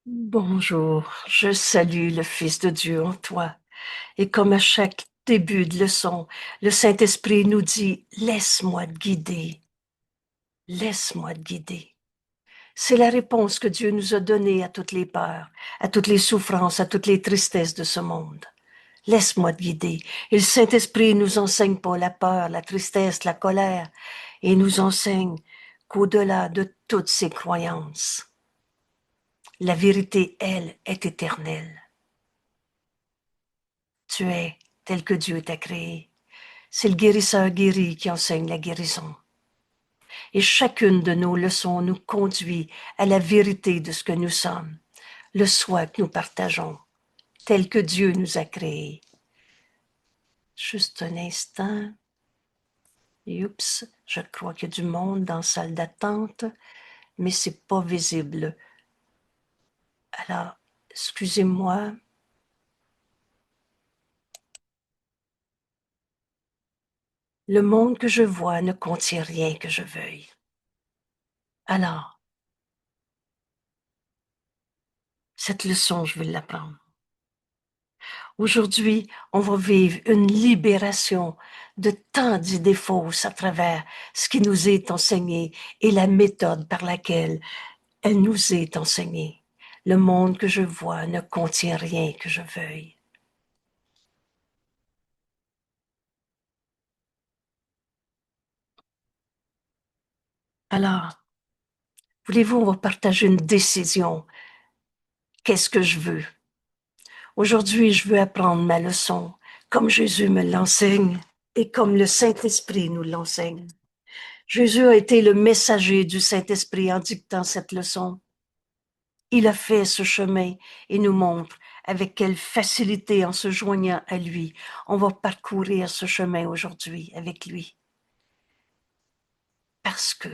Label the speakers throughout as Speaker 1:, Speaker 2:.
Speaker 1: Bonjour, je salue le Fils de Dieu en toi. Et comme à chaque début de leçon, le Saint-Esprit nous dit, laisse-moi te guider, laisse-moi te guider. C'est la réponse que Dieu nous a donnée à toutes les peurs, à toutes les souffrances, à toutes les tristesses de ce monde. Laisse-moi te guider. Et le Saint-Esprit nous enseigne pas la peur, la tristesse, la colère, et nous enseigne qu'au-delà de toutes ces croyances, la vérité, elle, est éternelle. Tu es tel que Dieu t'a créé. C'est le guérisseur guéri qui enseigne la guérison. Et chacune de nos leçons nous conduit à la vérité de ce que nous sommes, le soi que nous partageons, tel que Dieu nous a créés. Juste un instant. Oups, je crois qu'il y a du monde dans la salle d'attente, mais c'est pas visible. Alors, excusez-moi. Le monde que je vois ne contient rien que je veuille. Alors, cette leçon, je vais l'apprendre. Aujourd'hui, on va vivre une libération de tant d'idées fausses à travers ce qui nous est enseigné et la méthode par laquelle elle nous est enseignée. Le monde que je vois ne contient rien que je veuille. Alors, voulez-vous, on va partager une décision. Qu'est-ce que je veux? Aujourd'hui, je veux apprendre ma leçon comme Jésus me l'enseigne et comme le Saint-Esprit nous l'enseigne. Jésus a été le messager du Saint-Esprit en dictant cette leçon. Il a fait ce chemin et nous montre avec quelle facilité, en se joignant à lui, on va parcourir ce chemin aujourd'hui avec lui. Parce que,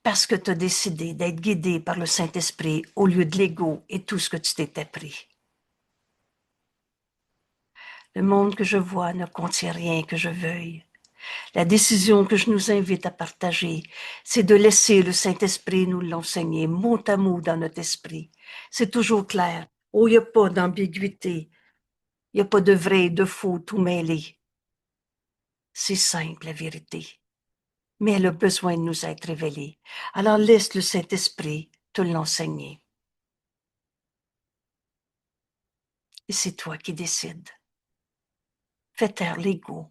Speaker 1: parce que tu as décidé d'être guidé par le Saint-Esprit au lieu de l'ego et tout ce que tu t'es appris. Le monde que je vois ne contient rien que je veuille. La décision que je nous invite à partager, c'est de laisser le Saint-Esprit nous l'enseigner mot à mot dans notre esprit. C'est toujours clair. Oh, il n'y a pas d'ambiguïté. Il n'y a pas de vrai et de faux tout mêlé. C'est simple, la vérité. Mais elle a besoin de nous être révélée. Alors laisse le Saint-Esprit te l'enseigner. Et c'est toi qui décides. Fais taire l'ego.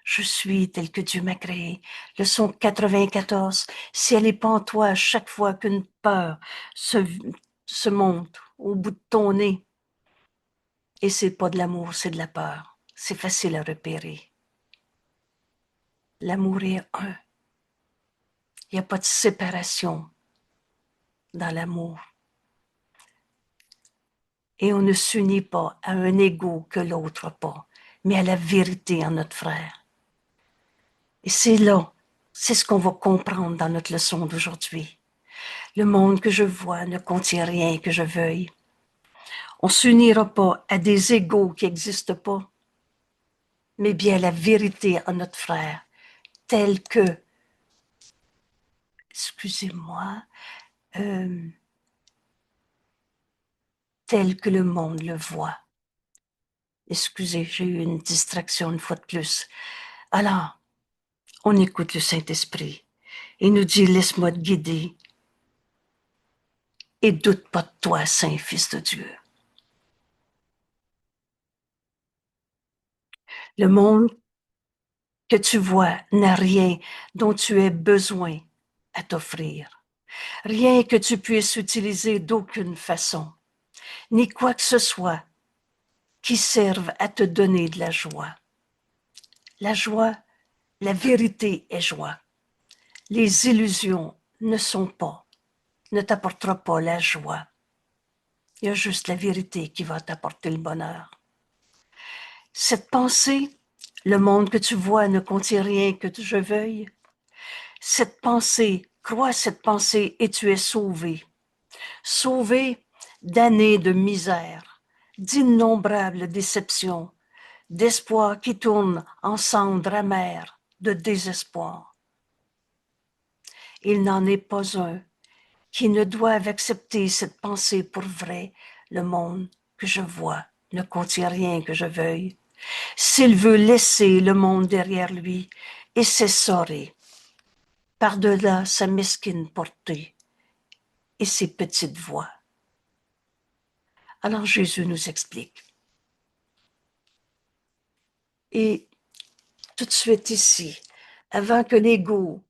Speaker 1: Je suis tel que Dieu m'a créé. Leçon 94. Si elle n'est pas en toi à chaque fois qu'une peur se monte au bout de ton nez, et c'est pas de l'amour, c'est de la peur. C'est facile à repérer. L'amour est un. Il n'y a pas de séparation dans l'amour. Et on ne s'unit pas à un ego que l'autre n'a pas, mais à la vérité en notre frère. Et c'est là, c'est ce qu'on va comprendre dans notre leçon d'aujourd'hui. Le monde que je vois ne contient rien que je veuille. On ne s'unira pas à des égaux qui n'existent pas, mais bien à la vérité en notre frère, tel que, excusez-moi, euh, tel que le monde le voit. Excusez, j'ai eu une distraction une fois de plus. Alors, on écoute le Saint-Esprit. Il nous dit, laisse-moi te guider et doute pas de toi, Saint Fils de Dieu. Le monde que tu vois n'a rien dont tu aies besoin à t'offrir. Rien que tu puisses utiliser d'aucune façon, ni quoi que ce soit qui serve à te donner de la joie. La joie, la vérité est joie. Les illusions ne sont pas, ne t'apportera pas la joie. Il y a juste la vérité qui va t'apporter le bonheur. Cette pensée, le monde que tu vois ne contient rien que je veuille. Cette pensée, crois cette pensée et tu es sauvé. Sauvé d'années de misère, d'innombrables déceptions, d'espoir qui tournent en cendres amères, de désespoir. Il n'en est pas un qui ne doivent accepter cette pensée pour vrai. Le monde que je vois ne contient rien que je veuille. S'il veut laisser le monde derrière lui et s'essorer par-delà sa mesquine portée et ses petites voix. Alors Jésus nous explique. Et tout de suite ici, avant que l'ego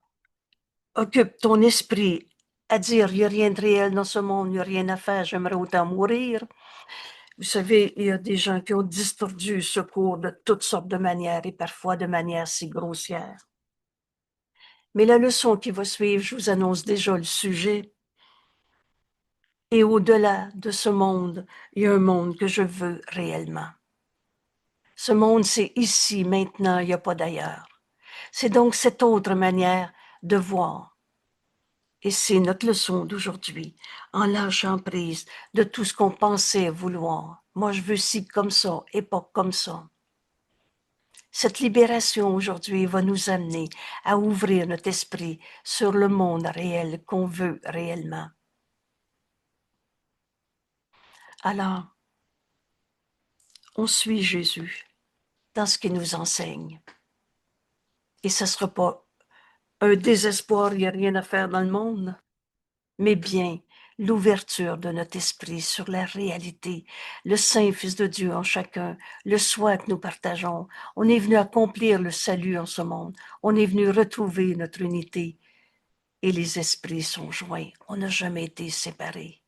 Speaker 1: occupe ton esprit à dire il n'y a rien de réel dans ce monde, il n'y a rien à faire, j'aimerais autant mourir. Vous savez, il y a des gens qui ont distordu ce cours de toutes sortes de manières et parfois de manière si grossière. Mais la leçon qui va suivre, je vous annonce déjà le sujet. Et au-delà de ce monde, il y a un monde que je veux réellement. Ce monde, c'est ici, maintenant, il n'y a pas d'ailleurs. C'est donc cette autre manière de voir. Et c'est notre leçon d'aujourd'hui, en lâchant prise de tout ce qu'on pensait vouloir. Moi, je veux ci comme ça et pas comme ça. Cette libération aujourd'hui va nous amener à ouvrir notre esprit sur le monde réel qu'on veut réellement. Alors, on suit Jésus dans ce qu'il nous enseigne. Et ce ne sera pas un désespoir, il n'y a rien à faire dans le monde, mais bien l'ouverture de notre esprit sur la réalité, le Saint-Fils de Dieu en chacun, le soi que nous partageons. On est venu accomplir le salut en ce monde. On est venu retrouver notre unité. Et les esprits sont joints. On n'a jamais été séparés.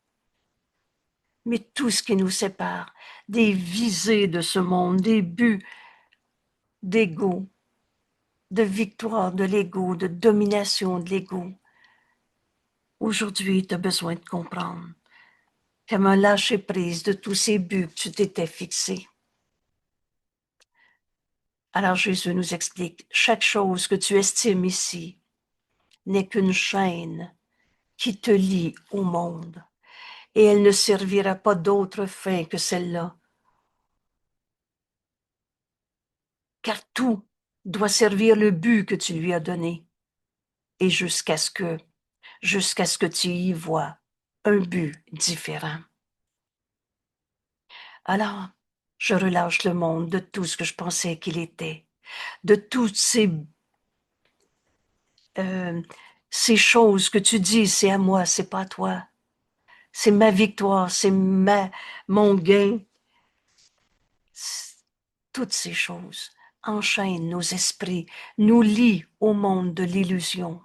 Speaker 1: Mais tout ce qui nous sépare, des visées de ce monde, des buts d'ego, de victoire de l'ego, de domination de l'ego, aujourd'hui, tu as besoin de comprendre comment lâcher prise de tous ces buts que tu t'étais fixés. Alors Jésus nous explique, chaque chose que tu estimes ici n'est qu'une chaîne qui te lie au monde, et elle ne servira pas d'autre fin que celle-là. Car tout doit servir le but que tu lui as donné, et jusqu'à ce que tu y vois un but différent. Alors, je relâche le monde de tout ce que je pensais qu'il était, de toutes ces choses que tu dis, c'est à moi, c'est pas à toi. C'est ma victoire, c'est mon gain. Toutes ces choses enchaînent nos esprits, nous lient au monde de l'illusion.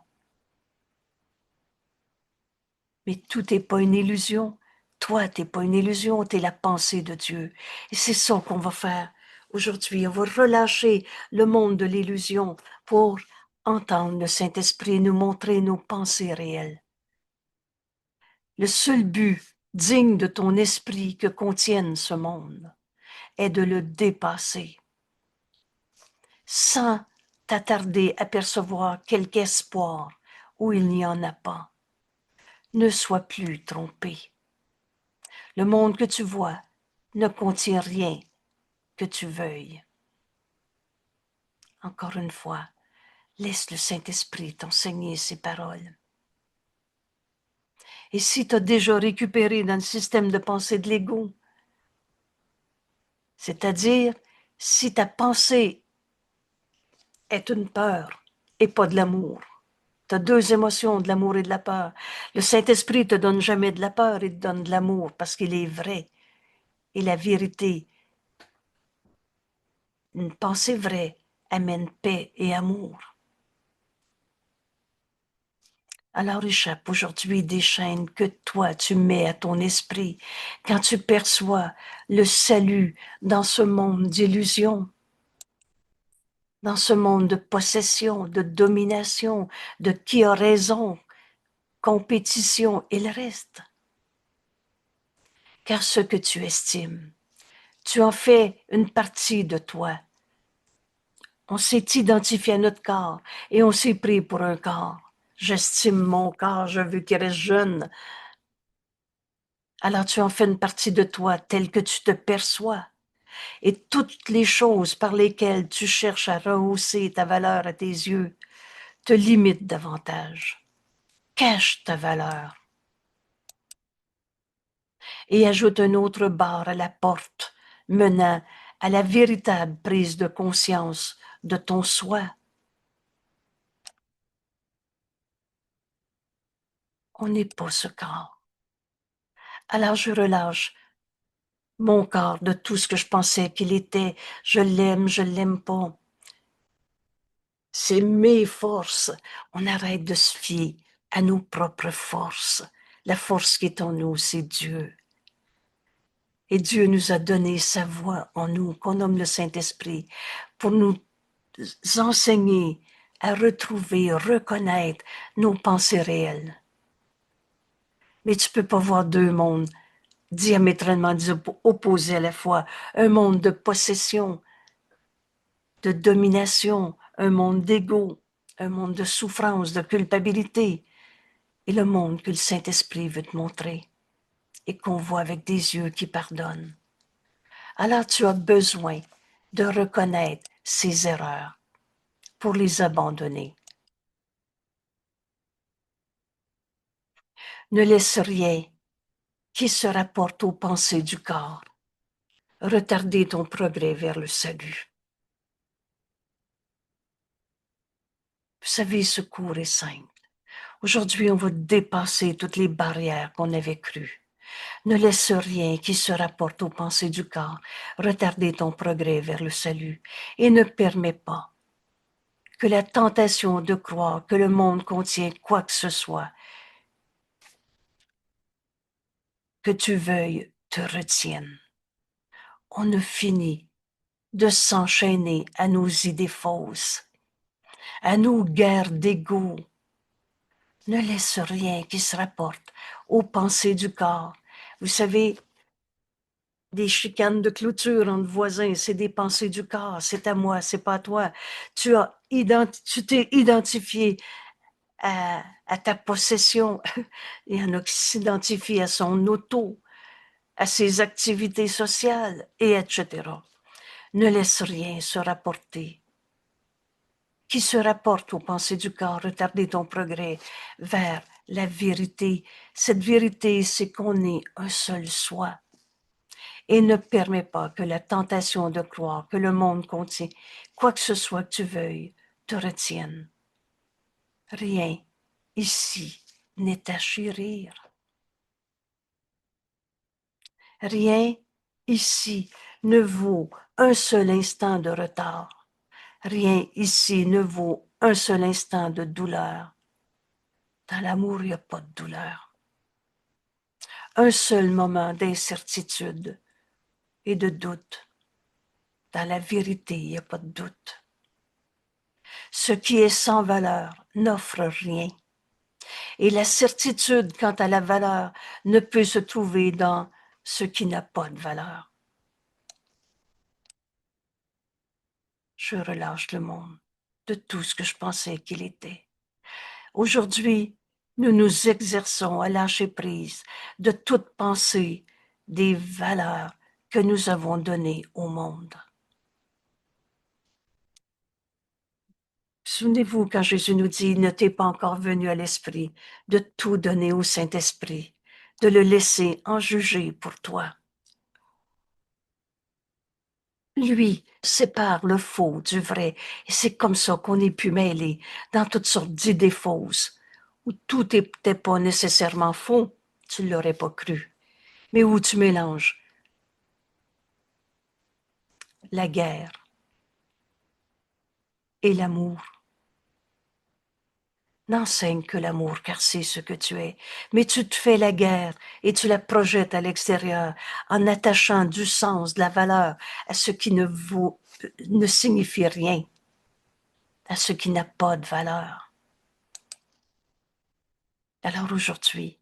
Speaker 1: Mais tout n'est pas une illusion. Toi, tu n'es pas une illusion, tu es la pensée de Dieu. Et c'est ça qu'on va faire aujourd'hui. On va relâcher le monde de l'illusion pour entendre le Saint-Esprit nous montrer nos pensées réelles. Le seul but digne de ton esprit que contienne ce monde est de le dépasser, sans t'attarder à percevoir quelque espoir où il n'y en a pas. Ne sois plus trompé. Le monde que tu vois ne contient rien que tu veuilles. Encore une fois, laisse le Saint-Esprit t'enseigner ces paroles. Et si tu as déjà récupéré dans le système de pensée de l'ego, c'est-à-dire si ta pensée est une peur et pas de l'amour, tu as deux émotions, de l'amour et de la peur. Le Saint-Esprit te donne jamais de la peur, il te donne de l'amour parce qu'il est vrai. Et la vérité, une pensée vraie, amène paix et amour. Alors échappe aujourd'hui des chaînes que toi tu mets à ton esprit quand tu perçois le salut dans ce monde d'illusion, dans ce monde de possession, de domination, de qui a raison, compétition et le reste. Car ce que tu estimes, tu en fais une partie de toi. On s'est identifié à notre corps et on s'est pris pour un corps. J'estime mon corps, je veux qu'il reste jeune. Alors tu en fais une partie de toi telle que tu te perçois. Et toutes les choses par lesquelles tu cherches à rehausser ta valeur à tes yeux te limitent davantage. Cache ta valeur. et ajoute un autre barre à la porte menant à la véritable prise de conscience de ton soi. On n'est pas ce corps. Alors je relâche mon corps de tout ce que je pensais qu'il était. Je l'aime pas. C'est mes forces. On arrête de se fier à nos propres forces. La force qui est en nous, c'est Dieu. Et Dieu nous a donné sa voix en nous, qu'on nomme le Saint-Esprit, pour nous enseigner à retrouver, reconnaître nos pensées réelles. Mais tu peux pas voir deux mondes diamétralement opposés à la fois. Un monde de possession, de domination, un monde d'ego, un monde de souffrance, de culpabilité, et le monde que le Saint-Esprit veut te montrer et qu'on voit avec des yeux qui pardonnent. Alors tu as besoin de reconnaître ces erreurs pour les abandonner. Ne laisse rien qui se rapporte aux pensées du corps retarder ton progrès vers le salut. Vous savez, ce cours est simple. Aujourd'hui, on va dépasser toutes les barrières qu'on avait crues. Ne laisse rien qui se rapporte aux pensées du corps retarder ton progrès vers le salut et ne permets pas que la tentation de croire que le monde contient quoi que ce soit que tu veuilles te retienne. On ne finit de s'enchaîner à nos idées fausses, à nos guerres d'ego. Ne laisse rien qui se rapporte aux pensées du corps. Vous savez, des chicanes de clôture entre voisins, c'est des pensées du corps, c'est à moi, c'est pas à toi. Tu t'es identifié à ta possession. Il y en a qui s'identifient à son auto, à ses activités sociales, et etc. Ne laisse rien se rapporter qui se rapporte aux pensées du corps, retarder ton progrès vers la vérité. Cette vérité, c'est qu'on est un seul soi et ne permet pas que la tentation de croire que le monde contient quoi que ce soit que tu veuilles te retienne. Rien ici n'est à chérir. Rien ici ne vaut un seul instant de retard. Rien ici ne vaut un seul instant de douleur. Dans l'amour, il n'y a pas de douleur. Un seul moment d'incertitude et de doute. Dans la vérité, il n'y a pas de doute. Ce qui est sans valeur n'offre rien. Et la certitude quant à la valeur ne peut se trouver dans ce qui n'a pas de valeur. Je relâche le monde de tout ce que je pensais qu'il était. Aujourd'hui, nous nous exerçons à lâcher prise de toute pensée des valeurs que nous avons données au monde. Souvenez-vous quand Jésus nous dit, ne t'est pas encore venu à l'esprit de tout donner au Saint-Esprit, de le laisser en juger pour toi. Lui sépare le faux du vrai, et c'est comme ça qu'on est pu mêler dans toutes sortes d'idées fausses, où tout n'était pas nécessairement faux, tu ne l'aurais pas cru, mais où tu mélanges la guerre et l'amour. N'enseigne que l'amour, car c'est ce que tu es. Mais tu te fais la guerre et tu la projettes à l'extérieur en attachant du sens, de la valeur à ce qui ne signifie rien, à ce qui n'a pas de valeur. Alors aujourd'hui,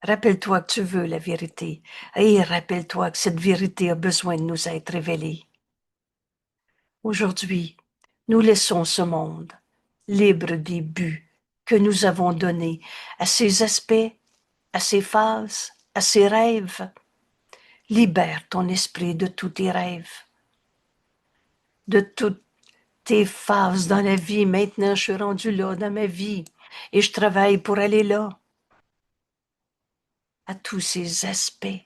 Speaker 1: rappelle-toi que tu veux la vérité et rappelle-toi que cette vérité a besoin de nous être révélée. Aujourd'hui, nous laissons ce monde libre des buts que nous avons donnés à ses aspects, à ses phases, à ses rêves. Libère ton esprit de tous tes rêves, de toutes tes phases dans la vie. Maintenant, je suis rendu là dans ma vie et je travaille pour aller là. à tous ses aspects.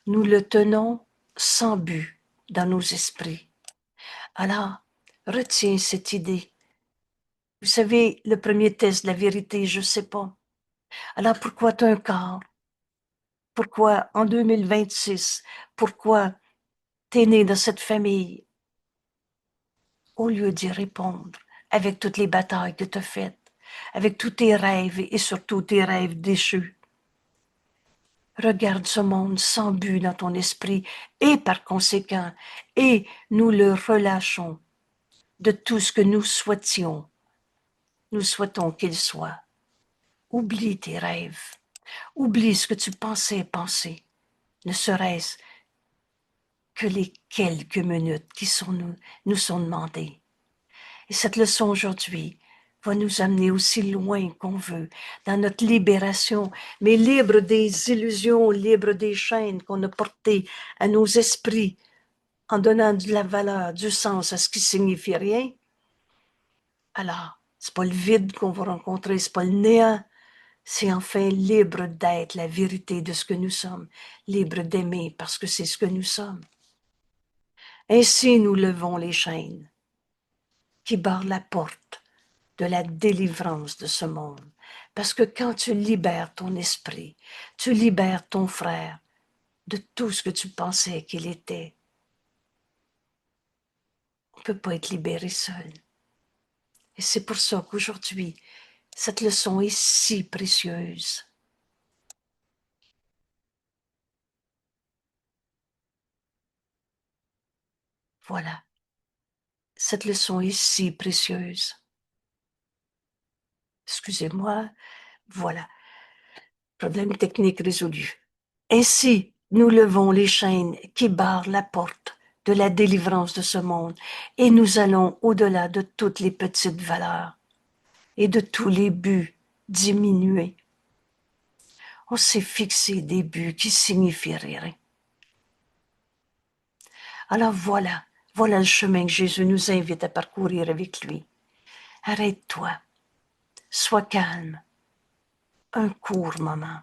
Speaker 1: Nous le tenons sans but dans nos esprits. Alors, retiens cette idée. Vous savez, le premier test de la vérité, je ne sais pas. Alors, pourquoi tu as un corps? Pourquoi en 2026? Pourquoi tu es né dans cette famille? Au lieu d'y répondre, avec toutes les batailles que tu as faites, avec tous tes rêves et surtout tes rêves déchus, regarde ce monde sans but dans ton esprit et par conséquent, et nous le relâchons de tout ce que nous souhaitions. Nous souhaitons qu'il soit. Oublie tes rêves. Oublie ce que tu pensais penser. Ne serait-ce que les quelques minutes qui nous sont demandées. Et cette leçon aujourd'hui va nous amener aussi loin qu'on veut, dans notre libération, mais libre des illusions, libre des chaînes qu'on a portées à nos esprits, en donnant de la valeur, du sens à ce qui signifie rien. Alors, c'est pas le vide qu'on va rencontrer, c'est pas le néant, c'est enfin libre d'être la vérité de ce que nous sommes, libre d'aimer parce que c'est ce que nous sommes. Ainsi nous levons les chaînes qui barrent la porte de la délivrance de ce monde. Parce que quand tu libères ton esprit, tu libères ton frère de tout ce que tu pensais qu'il était. On ne peut pas être libéré seul. Et c'est pour ça qu'aujourd'hui, cette leçon est si précieuse. Voilà. Cette leçon est si précieuse. Excusez-moi. Voilà. Problème technique résolu. Ainsi, nous levons les chaînes qui barrent la porte de la délivrance de ce monde et nous allons au-delà de toutes les petites valeurs et de tous les buts diminués. On s'est fixé des buts qui signifient rien. Alors voilà le chemin que Jésus nous invite à parcourir avec lui. Arrête-toi, sois calme, un court moment,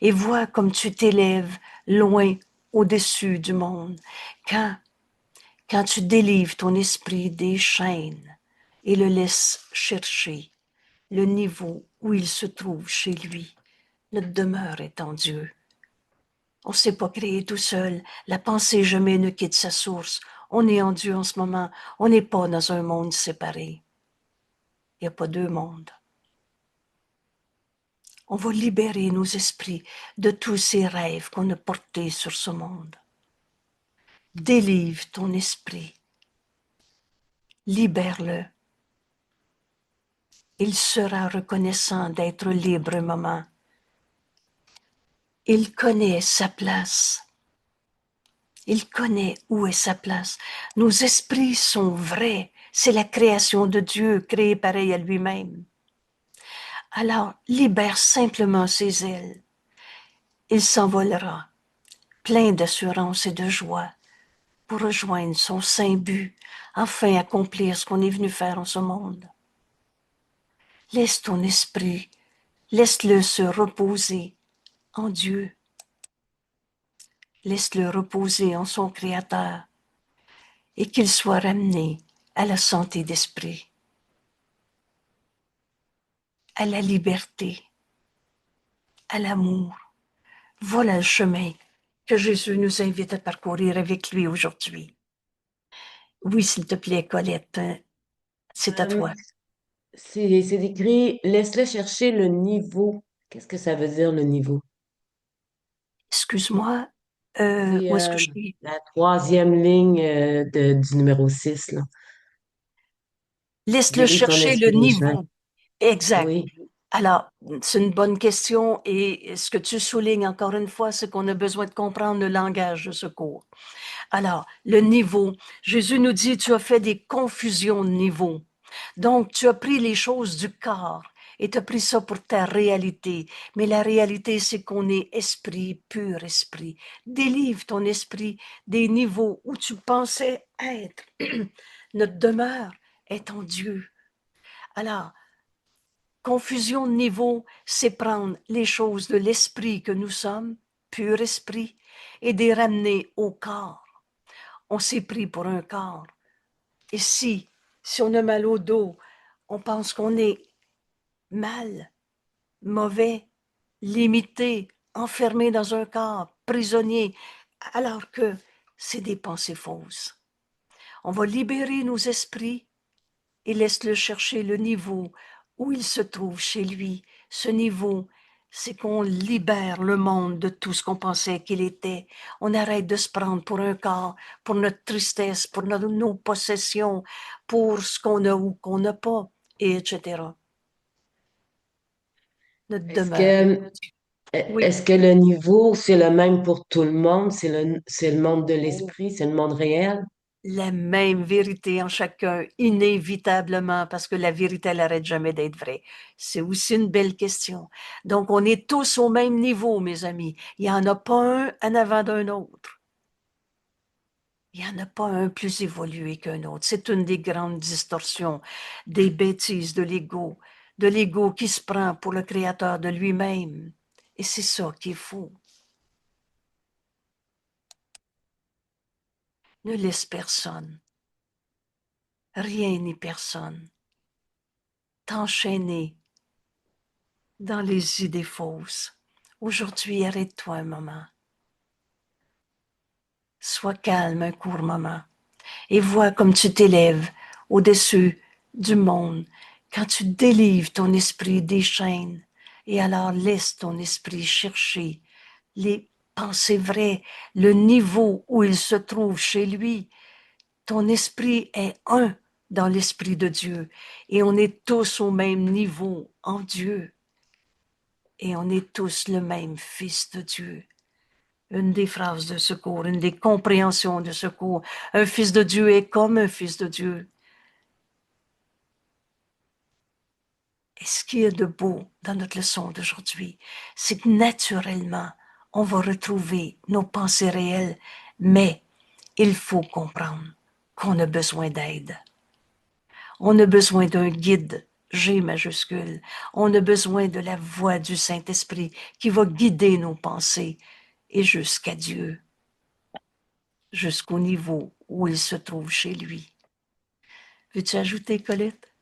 Speaker 1: et vois comme tu t'élèves loin au-dessus du monde, quand tu délivres ton esprit des chaînes et le laisses chercher le niveau où il se trouve chez lui. Notre demeure est en Dieu. On ne s'est pas créé tout seul. La pensée jamais ne quitte sa source. On est en Dieu en ce moment. On n'est pas dans un monde séparé. Il n'y a pas deux mondes. On va libérer nos esprits de tous ces rêves qu'on a portés sur ce monde. Délivre ton esprit. Libère-le. Il sera reconnaissant d'être libre un moment. Il connaît sa place. Il connaît où est sa place. Nos esprits sont vrais. C'est la création de Dieu, créée pareil à lui-même. Alors, libère simplement ses ailes. Il s'envolera, plein d'assurance et de joie, pour rejoindre son saint but, enfin accomplir ce qu'on est venu faire en ce monde. Laisse ton esprit, laisse-le se reposer en Dieu. Laisse-le reposer en son Créateur et qu'il soit ramené à la santé d'esprit, à la liberté, à l'amour. Voilà le chemin que Jésus nous invite à parcourir avec lui aujourd'hui. Oui, s'il te plaît, Colette, c'est à
Speaker 2: Euh,
Speaker 1: toi.
Speaker 2: c'est écrit, laisse-le chercher le niveau. Qu'est-ce que ça veut dire, le niveau?
Speaker 1: Excuse-moi,
Speaker 2: C'est
Speaker 1: où est-ce que je suis?
Speaker 2: la troisième ligne du numéro 6 là.
Speaker 1: Laisse-le
Speaker 2: Délivre ton
Speaker 1: chercher le
Speaker 2: esprit des chaînes.
Speaker 1: niveau. Exact.
Speaker 2: Oui.
Speaker 1: Alors, c'est une bonne question et ce que tu soulignes encore une fois, c'est qu'on a besoin de comprendre le langage de ce cours. Alors, le niveau, Jésus nous dit, tu as fait des confusions de niveau. Donc, tu as pris les choses du corps et tu as pris ça pour ta réalité. Mais la réalité, c'est qu'on est esprit, pur esprit. Délivre ton esprit des niveaux où tu pensais être. Notre demeure est en Dieu. Alors, confusion de niveau, c'est prendre les choses de l'esprit que nous sommes, pur esprit, et de les ramener au corps. On s'est pris pour un corps. Et si on a mal au dos, on pense qu'on est mal, mauvais, limité, enfermé dans un corps, prisonnier, alors que c'est des pensées fausses. On va libérer nos esprits et laisse-le chercher le niveau où il se trouve chez lui. Ce niveau, c'est qu'on libère le monde de tout ce qu'on pensait qu'il était. On arrête de se prendre pour un corps, pour notre tristesse, pour nos possessions, pour ce qu'on a ou qu'on n'a pas, et etc. Notre
Speaker 2: Est-ce
Speaker 1: demeure.
Speaker 2: que,
Speaker 1: Oui.
Speaker 2: est-ce que le niveau, c'est le même pour tout le monde? C'est le monde de l'esprit, c'est le monde réel?
Speaker 1: La même vérité en chacun, inévitablement, parce que la vérité, elle n'arrête jamais d'être vraie. C'est aussi une belle question. Donc, on est tous au même niveau, mes amis. Il n'y en a pas un en avant d'un autre. Il n'y en a pas un plus évolué qu'un autre. C'est une des grandes distorsions, des bêtises de l'ego qui se prend pour le créateur de lui-même. Et c'est ça qui est faux. Ne laisse personne, rien ni personne, t'enchaîner dans les idées fausses. Aujourd'hui, arrête-toi un moment. Sois calme un court moment et vois comme tu t'élèves au-dessus du monde quand tu délivres ton esprit des chaînes et alors laisse ton esprit chercher les pensées vraies, le niveau où il se trouve chez lui. Ton esprit est un dans l'esprit de Dieu et on est tous au même niveau en Dieu. Et on est tous le même Fils de Dieu. Une des phrases de secours, une des compréhensions de secours. Un Fils de Dieu est comme un Fils de Dieu. Et ce qui est de beau dans notre leçon d'aujourd'hui, c'est que naturellement, on va retrouver nos pensées réelles, mais il faut comprendre qu'on a besoin d'aide. On a besoin d'un guide, G majuscule. On a besoin de la voix du Saint-Esprit qui va guider nos pensées et jusqu'à Dieu, jusqu'au niveau où il se trouve chez lui. Veux-tu ajouter, Colette?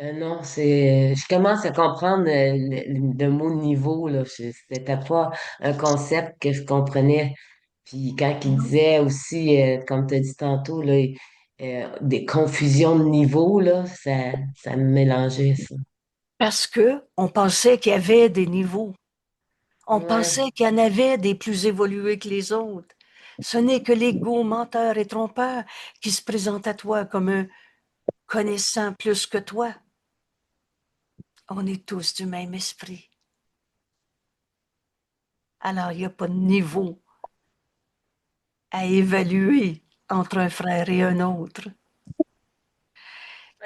Speaker 2: Non, je commence à comprendre le mot niveau, là. C'était pas un concept que je comprenais. Puis quand il disait aussi, comme tu as dit tantôt, là, des confusions de niveau, là, ça me mélangeait, ça.
Speaker 1: Parce que on pensait qu'il y avait des niveaux. On
Speaker 2: Ouais.
Speaker 1: pensait qu'il y en avait des plus évolués que les autres. Ce n'est que l'ego menteur et trompeur qui se présente à toi comme un connaissant plus que toi. On est tous du même esprit. Alors, il n'y a pas de niveau à évaluer entre un frère et un autre.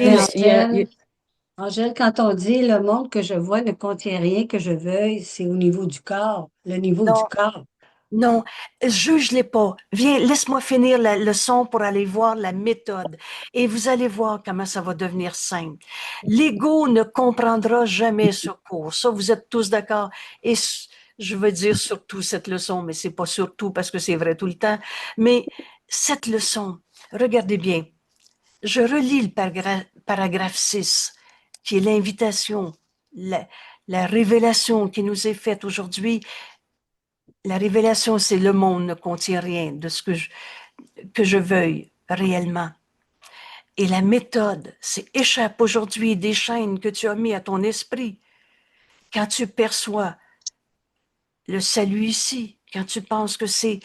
Speaker 3: Oui,
Speaker 1: Il
Speaker 2: Mais
Speaker 3: Angèle, Angèle, quand on dit le monde que je vois ne contient rien que je veuille, c'est au niveau du corps, le niveau du
Speaker 1: non,
Speaker 3: corps.
Speaker 1: non, juge-les pas. Viens, laisse-moi finir la leçon pour aller voir la méthode. Et vous allez voir comment ça va devenir simple. L'ego ne comprendra jamais ce cours. Ça, vous êtes tous d'accord. Et je veux dire surtout cette leçon, mais c'est pas surtout parce que c'est vrai tout le temps. Mais cette leçon, regardez bien. Je relis le paragraphe 6, qui est l'invitation, la, la révélation qui nous est faite aujourd'hui. La révélation, c'est le monde ne contient rien de ce que je veuille réellement. Et la méthode, c'est échappe aujourd'hui des chaînes que tu as mis à ton esprit. Quand tu perçois le salut ici, quand tu penses que c'est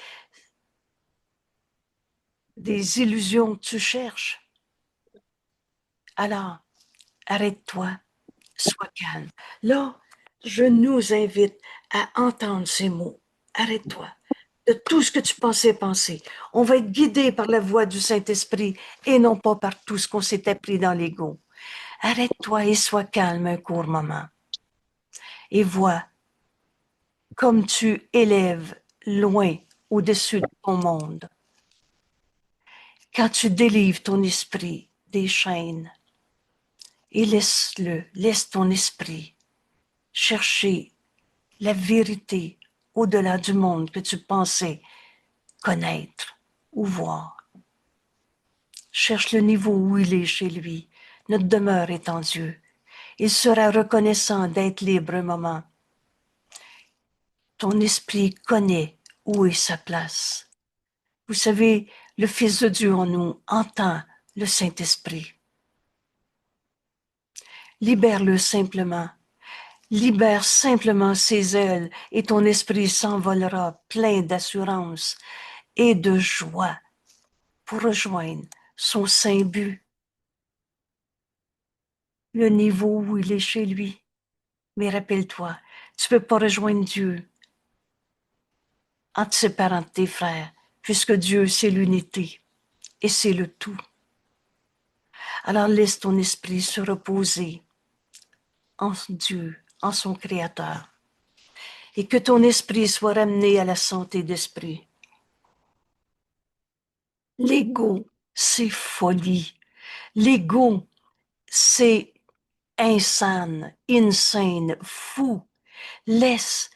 Speaker 1: des illusions que tu cherches, alors arrête-toi, sois calme. Là, je nous invite à entendre ces mots. Arrête-toi. De tout ce que tu pensais penser. On va être guidé par la voix du Saint-Esprit et non pas par tout ce qu'on s'est appris dans l'ego. Arrête-toi et sois calme un court moment. Et vois comme tu élèves loin au-dessus de ton monde. Quand tu délivres ton esprit des chaînes et laisse ton esprit chercher la vérité au-delà du monde que tu pensais connaître ou voir. Cherche le niveau où il est chez lui. Notre demeure est en Dieu. Il sera reconnaissant d'être libre un moment. Ton esprit connaît où est sa place. Vous savez, le Fils de Dieu en nous entend le Saint-Esprit. Libère-le simplement. Libère simplement ses ailes et ton esprit s'envolera plein d'assurance et de joie pour rejoindre son saint but, le niveau où il est chez lui. Mais rappelle-toi, tu ne peux pas rejoindre Dieu en te séparant de tes frères, puisque Dieu, c'est l'unité et c'est le tout. Alors laisse ton esprit se reposer en Dieu, en son Créateur, et que ton esprit soit ramené à la santé d'esprit. L'ego, c'est folie. L'ego, c'est insane, fou. Laisse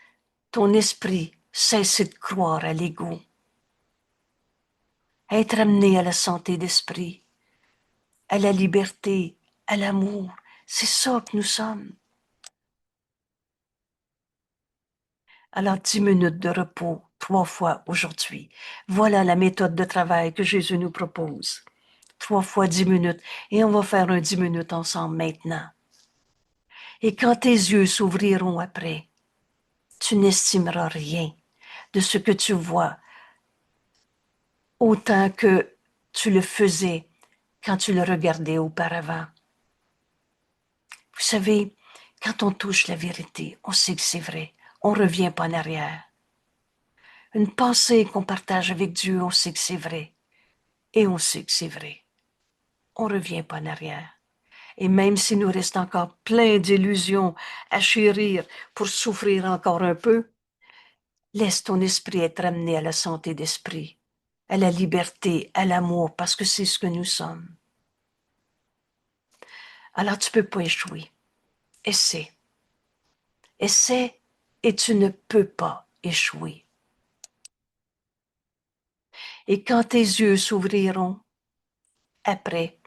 Speaker 1: ton esprit cesser de croire à l'ego. Être amené à la santé d'esprit, à la liberté, à l'amour, c'est ça que nous sommes. Alors 10 minutes de repos 3 fois aujourd'hui. Voilà la méthode de travail que Jésus nous propose. 3 fois 10 minutes et on va faire un 10 minutes ensemble maintenant. Et quand tes yeux s'ouvriront après, tu n'estimeras rien de ce que tu vois autant que tu le faisais quand tu le regardais auparavant. Vous savez, quand on touche la vérité, on sait que c'est vrai. On ne revient pas en arrière. Une pensée qu'on partage avec Dieu, on sait que c'est vrai. Et on sait que c'est vrai. On ne revient pas en arrière. Et même s'il nous reste encore plein d'illusions à chérir pour souffrir encore un peu, laisse ton esprit être amené à la santé d'esprit, à la liberté, à l'amour, parce que c'est ce que nous sommes. Alors tu ne peux pas échouer. Essaie. Essaie et tu ne peux pas échouer. Et quand tes yeux s'ouvriront, après,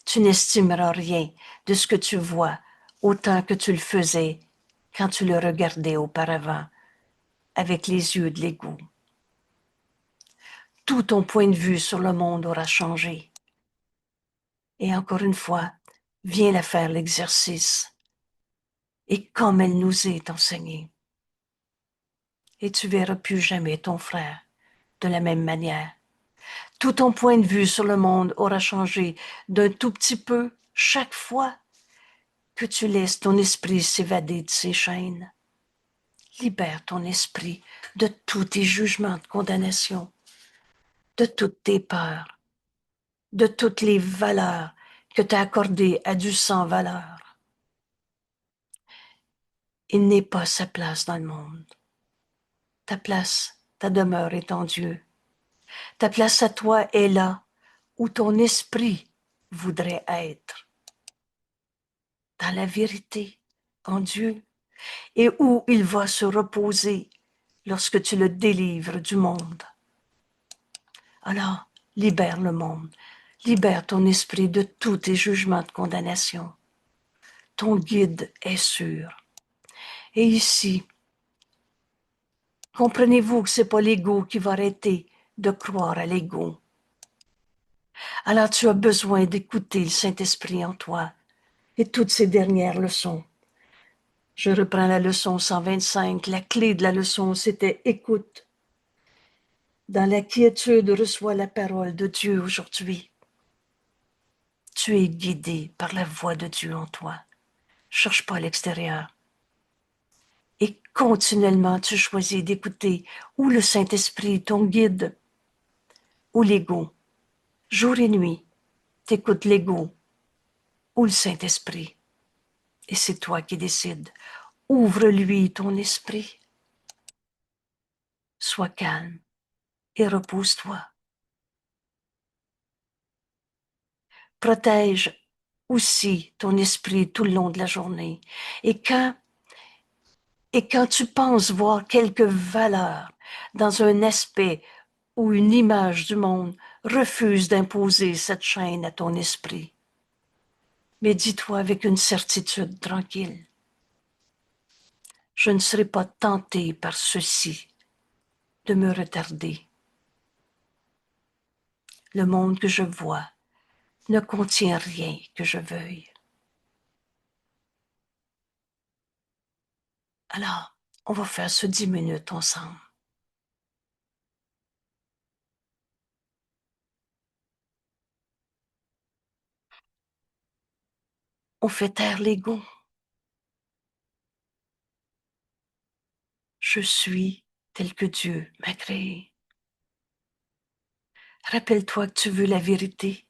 Speaker 1: tu n'estimeras rien de ce que tu vois autant que tu le faisais quand tu le regardais auparavant avec les yeux de l'ego. Tout ton point de vue sur le monde aura changé. Et encore une fois, viens la faire l'exercice. Et comme elle nous est enseignée. Et tu verras plus jamais ton frère de la même manière. Tout ton point de vue sur le monde aura changé d'un tout petit peu chaque fois que tu laisses ton esprit s'évader de ses chaînes. Libère ton esprit de tous tes jugements de condamnation, de toutes tes peurs, de toutes les valeurs que tu as accordées à du sans valeur. Il n'est pas sa place dans le monde. Ta place, ta demeure est en Dieu. Ta place à toi est là où ton esprit voudrait être, dans la vérité, en Dieu, et où il va se reposer lorsque tu le délivres du monde. Alors, libère le monde, libère ton esprit de tous tes jugements de condamnation. Ton guide est sûr. Et ici, comprenez-vous que ce n'est pas l'ego qui va arrêter de croire à l'ego. Alors tu as besoin d'écouter le Saint-Esprit en toi et toutes ces dernières leçons. Je reprends la leçon 125. La clé de la leçon, c'était écoute. Dans la quiétude, reçois la parole de Dieu aujourd'hui. Tu es guidé par la voix de Dieu en toi. Cherche pas à l'extérieur. Et continuellement, tu choisis d'écouter ou le Saint-Esprit, ton guide, ou l'ego. Jour et nuit, t'écoutes l'ego ou le Saint-Esprit. Et c'est toi qui décides. Ouvre-lui ton esprit. Sois calme et repose-toi. Protège aussi ton esprit tout le long de la journée. Et quand, et quand tu penses voir quelque valeur dans un aspect ou une image du monde, refuse d'imposer cette chaîne à ton esprit. Mais dis-toi avec une certitude tranquille, je ne serai pas tenté par ceci de me retarder. Le monde que je vois ne contient rien que je veuille. Alors, on va faire ce 10 minutes ensemble. On fait taire l'ego. Je suis tel que Dieu m'a créé. Rappelle-toi que tu veux la vérité,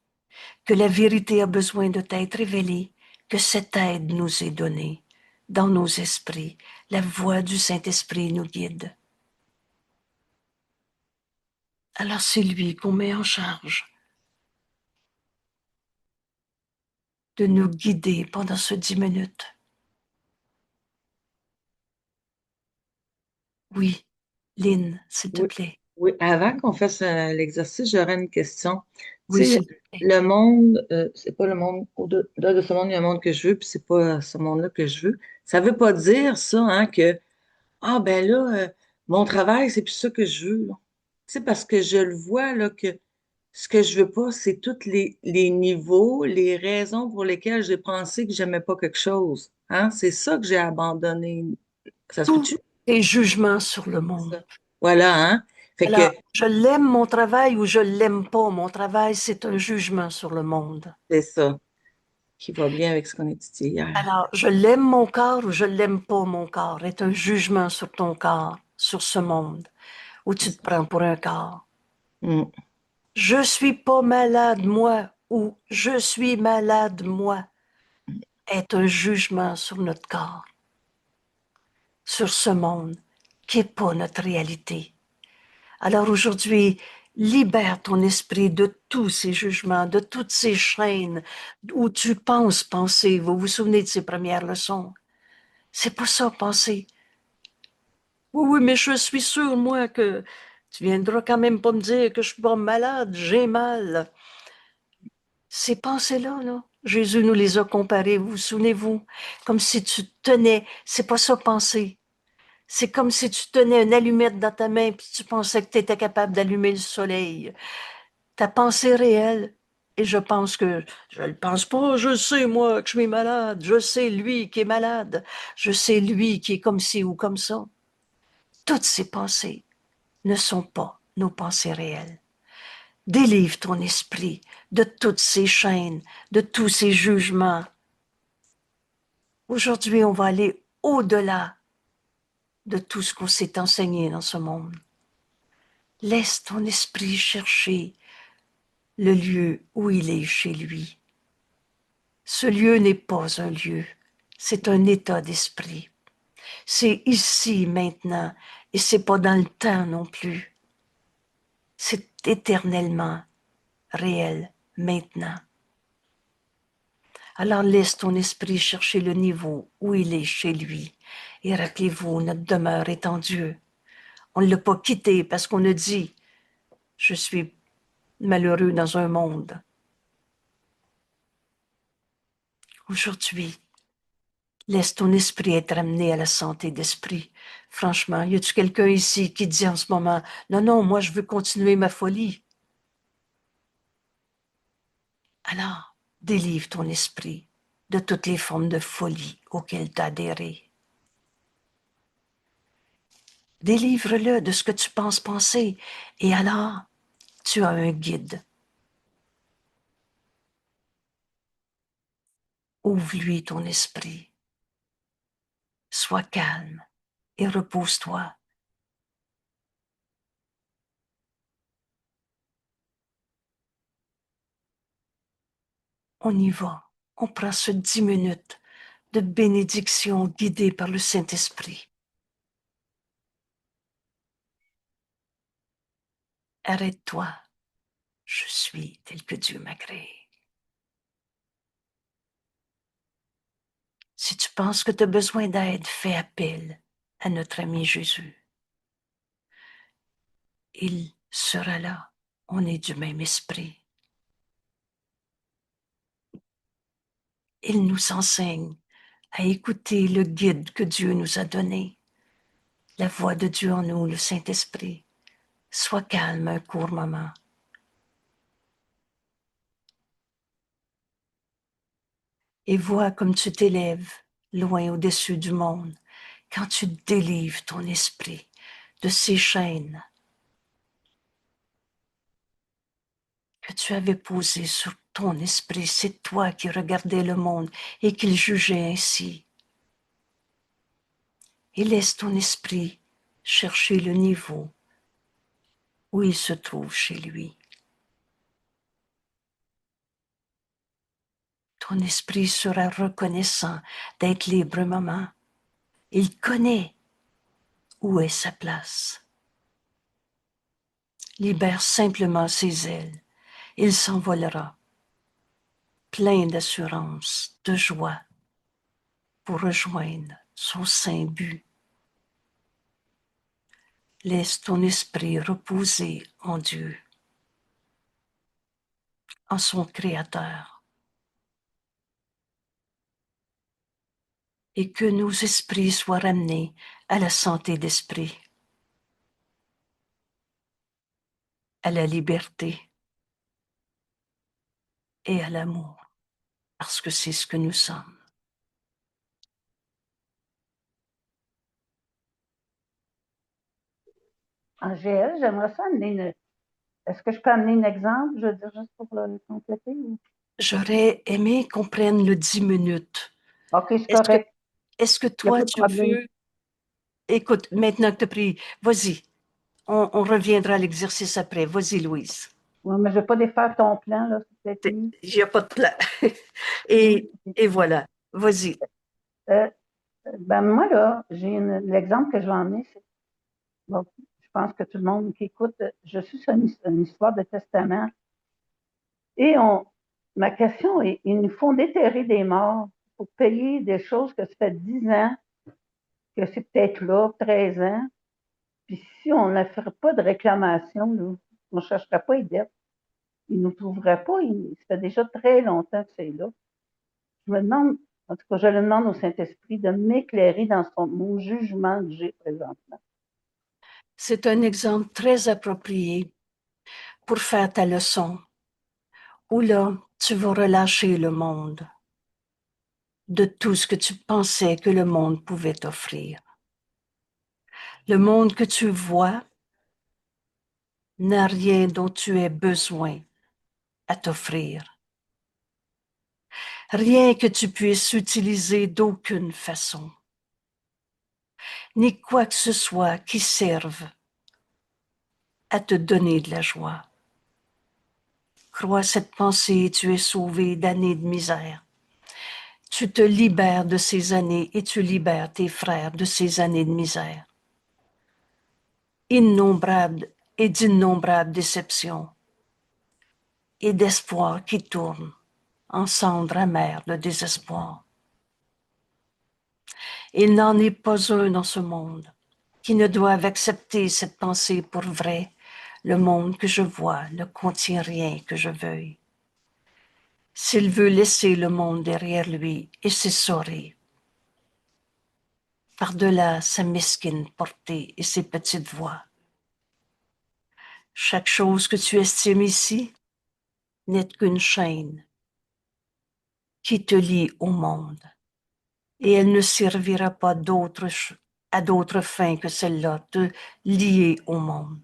Speaker 1: que la vérité a besoin de t'être révélée, que cette aide nous est donnée dans nos esprits. La voix du Saint-Esprit nous guide. Alors c'est lui qu'on met en charge de nous guider pendant ce 10 minutes. Oui, Lynn, s'il te
Speaker 4: Oui,
Speaker 1: plaît.
Speaker 4: oui. Avant qu'on fasse l'exercice, j'aurais une question.
Speaker 1: Oui,
Speaker 4: Tu sais,
Speaker 1: s'il te plaît.
Speaker 4: le monde, c'est pas le monde, au-delà de ce monde, il y a un monde que je veux, puis c'est pas ce monde-là que je veux. Ça veut pas dire ça, hein, que, ah ben là, mon travail, c'est plus ça que je veux, là. Tu sais, parce que je le vois, là, que ce que je veux pas, c'est tous les niveaux, les raisons pour lesquelles j'ai pensé que j'aimais pas quelque chose. Hein? C'est ça que j'ai abandonné. Ça se
Speaker 1: Tous
Speaker 4: peut-tu?
Speaker 1: tes jugements sur le monde.
Speaker 4: Ça. Voilà, hein? Fait que
Speaker 1: Alors, je l'aime mon travail ou je l'aime pas mon travail, c'est un jugement sur le monde.
Speaker 4: c'est ça qui va bien avec ce qu'on a étudié hier.
Speaker 1: Alors, je l'aime mon corps ou je l'aime pas mon corps est un jugement sur ton corps, sur ce monde, où
Speaker 4: C'est
Speaker 1: tu te
Speaker 4: ça.
Speaker 1: prends pour un corps.
Speaker 4: Mm,
Speaker 1: Je suis pas malade, moi, ou je suis malade, moi, est un jugement sur notre corps, sur ce monde, qui est pas notre réalité. Alors aujourd'hui, libère ton esprit de tous ces jugements, de toutes ces chaînes où tu penses penser. Vous vous souvenez de ces premières leçons? C'est pas ça, penser. Oui, oui, mais je suis sûre, moi, que tu viendras quand même pas me dire que je suis pas malade, j'ai mal. Ces pensées-là, là, Jésus nous les a comparées, vous souvenez-vous? Comme si tu tenais, c'est pas ça penser. C'est comme si tu tenais une allumette dans ta main puis tu pensais que tu étais capable d'allumer le soleil. Ta pensée réelle. Et je pense que je ne le pense pas. Je sais, moi, que je suis malade. Je sais, lui, qui est malade. Je sais, lui, qui est comme ci ou comme ça. Toutes ces pensées ne sont pas nos pensées réelles. Délivre ton esprit de toutes ces chaînes, de tous ces jugements. Aujourd'hui, on va aller au-delà de tout ce qu'on s'est enseigné dans ce monde. Laisse ton esprit chercher le lieu où il est chez lui. Ce lieu n'est pas un lieu, c'est un état d'esprit. C'est ici, maintenant, et c'est pas dans le temps non plus. C'est éternellement réel, maintenant. Alors laisse ton esprit chercher le niveau où il est chez lui. Et rappelez-vous, notre demeure est en Dieu. On ne l'a pas quitté parce qu'on a dit, je suis malheureux dans un monde. Aujourd'hui, laisse ton esprit être amené à la santé d'esprit. Franchement, y a-tu quelqu'un ici qui dit en ce moment, non, non, moi je veux continuer ma folie? Alors, délivre ton esprit de toutes les formes de folie auxquelles tu as adhéré. Délivre-le de ce que tu penses penser. Et alors, tu as un guide. Ouvre-lui ton esprit. Sois calme et repose-toi. On y va. On prend ce 10 minutes de bénédiction guidée par le Saint-Esprit. Arrête-toi. Je suis tel que Dieu m'a créé. Si tu penses que tu as besoin d'aide, fais appel à notre ami Jésus. Il sera là. On est du même esprit. Il nous enseigne à écouter le guide que Dieu nous a donné. La voix de Dieu en nous, le Saint-Esprit. Sois calme un court moment. Et vois comme tu t'élèves loin au-dessus du monde quand tu délivres ton esprit de ces chaînes que tu avais posées sur ton esprit. C'est toi qui regardais le monde et qui le jugeais ainsi. Et laisse ton esprit chercher le niveau où il se trouve chez lui. Ton esprit sera reconnaissant d'être libre un moment. Il connaît où est sa place. Libère simplement ses ailes. Il s'envolera, plein d'assurance, de joie, pour rejoindre son saint but. Laisse ton esprit reposer en Dieu, en son Créateur. Et que nos esprits soient ramenés à la santé d'esprit, à la liberté et à l'amour, parce que c'est ce que nous sommes.
Speaker 5: Angèle, j'aimerais ça amener Est-ce que je peux amener un exemple, je veux dire, juste pour le compléter?
Speaker 1: J'aurais aimé qu'on prenne le 10 minutes.
Speaker 5: OK, c'est
Speaker 1: Est-ce que,
Speaker 5: correct.
Speaker 1: est-ce que
Speaker 5: Il n'y a
Speaker 1: toi,
Speaker 5: pas de
Speaker 1: tu
Speaker 5: problème.
Speaker 1: veux... Écoute, maintenant que tu as pris, vas-y, on reviendra à l'exercice après. Vas-y, Louise.
Speaker 5: Ouais, mais je ne vais pas défaire ton plan, là, c'est peut-être mieux.
Speaker 1: Il n'y a pas de plan.
Speaker 5: Non?
Speaker 1: et,
Speaker 5: OK.
Speaker 1: et voilà, vas-y.
Speaker 5: Euh, ben moi, là, l'exemple que je vais emmener, c'est, bon, je pense que tout le monde qui écoute, je suis sur une histoire de testament. Et ma question est, ils nous font déterrer des morts pour payer des choses que ça fait 10 ans, que c'est peut-être là, 13 ans. Puis si on ne ferait pas de réclamation, là, on ne chercherait pas les dettes. Ils ne nous trouveraient pas. Ça fait déjà très longtemps que c'est là. Je me demande, en tout cas, je le demande au Saint-Esprit de m'éclairer dans mon jugement que j'ai présentement.
Speaker 1: C'est un exemple très approprié pour faire ta leçon, où là, tu vas relâcher le monde de tout ce que tu pensais que le monde pouvait t'offrir. Le monde que tu vois n'a rien dont tu aies besoin à t'offrir. Rien que tu puisses utiliser d'aucune façon, ni quoi que ce soit qui serve à te donner de la joie. Crois cette pensée et tu es sauvé d'années de misère. Tu te libères de ces années et tu libères tes frères de ces années de misère. Innombrables et d'innombrables déceptions et d'espoir qui tournent en cendres amères de désespoir. Il n'en est pas un dans ce monde qui ne doive accepter cette pensée pour vrai. Le monde que je vois ne contient rien que je veuille. S'il veut laisser le monde derrière lui et s'essorer, par-delà sa mesquine portée et ses petites voix. Chaque chose que tu estimes ici n'est qu'une chaîne qui te lie au monde, et elle ne servira pas à d'autres fins que celle-là, te lier au monde.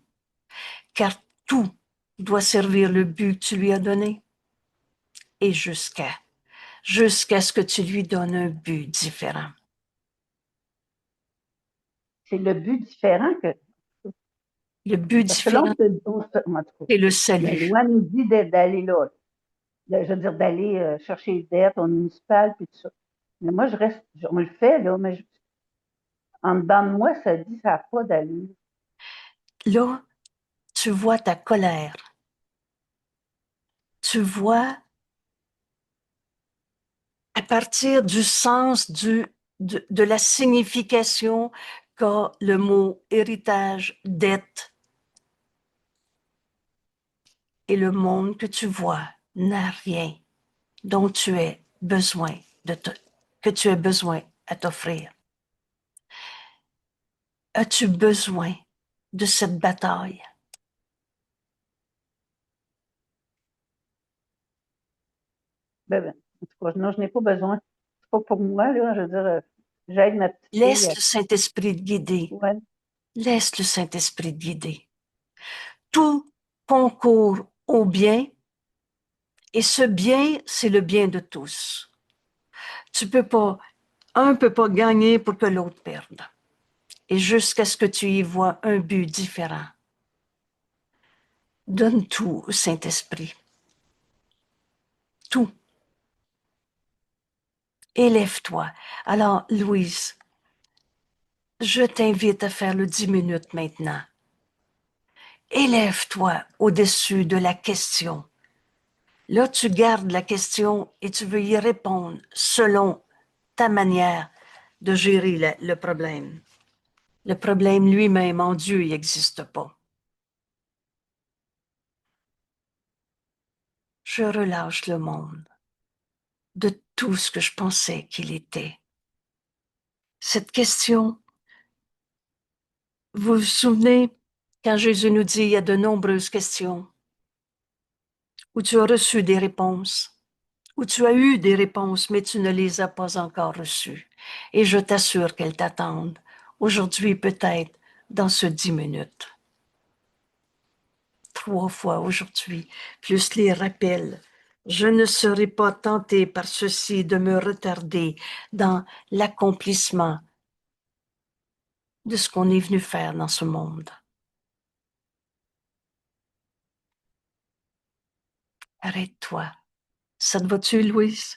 Speaker 1: Car tout doit servir le but que tu lui as donné, et jusqu'à ce que tu lui donnes un but différent.
Speaker 5: C'est le but différent que.
Speaker 1: Le but
Speaker 5: Parce que là,
Speaker 1: différent,
Speaker 5: en tout cas,
Speaker 1: c'est le
Speaker 5: la
Speaker 1: salut.
Speaker 5: loi nous dit d'aller là. Je veux dire, d'aller chercher les dettes au municipal, puis tout ça. Mais moi, on le fait, là, mais en dedans de moi, ça dit ça n'a pas d'allure.
Speaker 1: Là, tu vois ta colère. Tu vois partir du sens de la signification qu'a le mot héritage, dette, et le monde que tu vois n'a rien dont tu aies besoin que tu aies besoin à t'offrir. As-tu besoin de cette bataille?
Speaker 5: En tout cas, non, je n'ai pas besoin. C'est pas pour moi, là. Je veux dire, j'aide ma petite fille.
Speaker 1: Laisse le Saint-Esprit te guider.
Speaker 5: Ouais.
Speaker 1: Laisse le Saint-Esprit te guider. Tout concourt au bien, et ce bien, c'est le bien de tous. Un peut pas gagner pour que l'autre perde. Et jusqu'à ce que tu y vois un but différent. Donne tout au Saint-Esprit. Tout. Élève-toi. Alors, Louise, je t'invite à faire le 10 minutes maintenant. Élève-toi au-dessus de la question. Là, tu gardes la question et tu veux y répondre selon ta manière de gérer le problème. Le problème lui-même, en Dieu, il n'existe pas. Je relâche le monde de tout ce que je pensais qu'il était. Cette question, vous vous souvenez quand Jésus nous dit il y a de nombreuses questions où tu as reçu des réponses, où tu as eu des réponses, mais tu ne les as pas encore reçues. Et je t'assure qu'elles t'attendent aujourd'hui, peut-être dans ce 10 minutes. 3 fois aujourd'hui, plus les rappels. Je ne serai pas tenté par ceci de me retarder dans l'accomplissement de ce qu'on est venu faire dans ce monde. Arrête-toi. Ça te va-tu, Louise?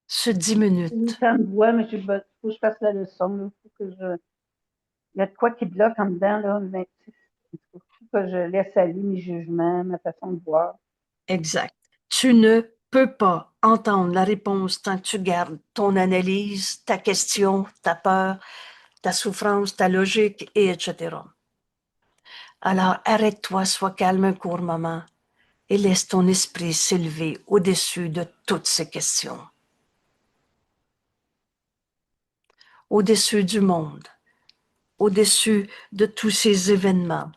Speaker 1: Ce 10 minutes.
Speaker 5: Ça me voit, mais il faut que je fasse la leçon. Il y a de quoi qui bloque en dedans, là, mais il faut que je laisse aller mes jugements, ma façon de voir.
Speaker 1: Exact. Tu ne peux pas entendre la réponse tant que tu gardes ton analyse, ta question, ta peur, ta souffrance, ta logique, et etc. Alors, arrête-toi, sois calme un court moment et laisse ton esprit s'élever au-dessus de toutes ces questions. Au-dessus du monde, au-dessus de tous ces événements.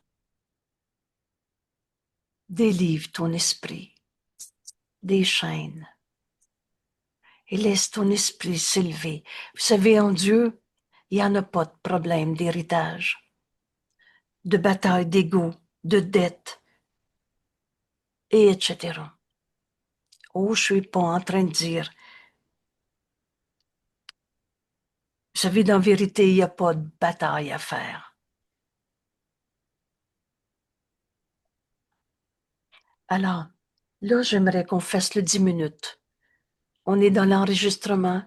Speaker 1: Délivre ton esprit des chaînes et laisse ton esprit s'élever. Vous savez, en Dieu, il n'y en a pas de problème d'héritage, de bataille d'ego, de dette, et etc. Oh, je suis pas en train de dire, vous savez, dans vérité, il n'y a pas de bataille à faire. Alors, là, j'aimerais qu'on fasse le 10 minutes. On est dans l'enregistrement,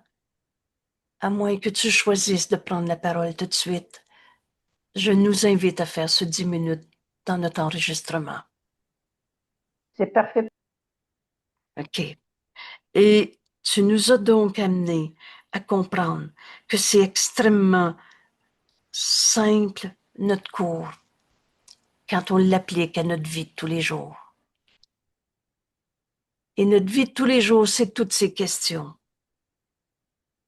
Speaker 1: à moins que tu choisisses de prendre la parole tout de suite. Je nous invite à faire ce 10 minutes dans notre enregistrement.
Speaker 5: C'est parfait.
Speaker 1: OK. Et tu nous as donc amené à comprendre que c'est extrêmement simple, notre cours, quand on l'applique à notre vie de tous les jours. Et notre vie de tous les jours, c'est toutes ces questions.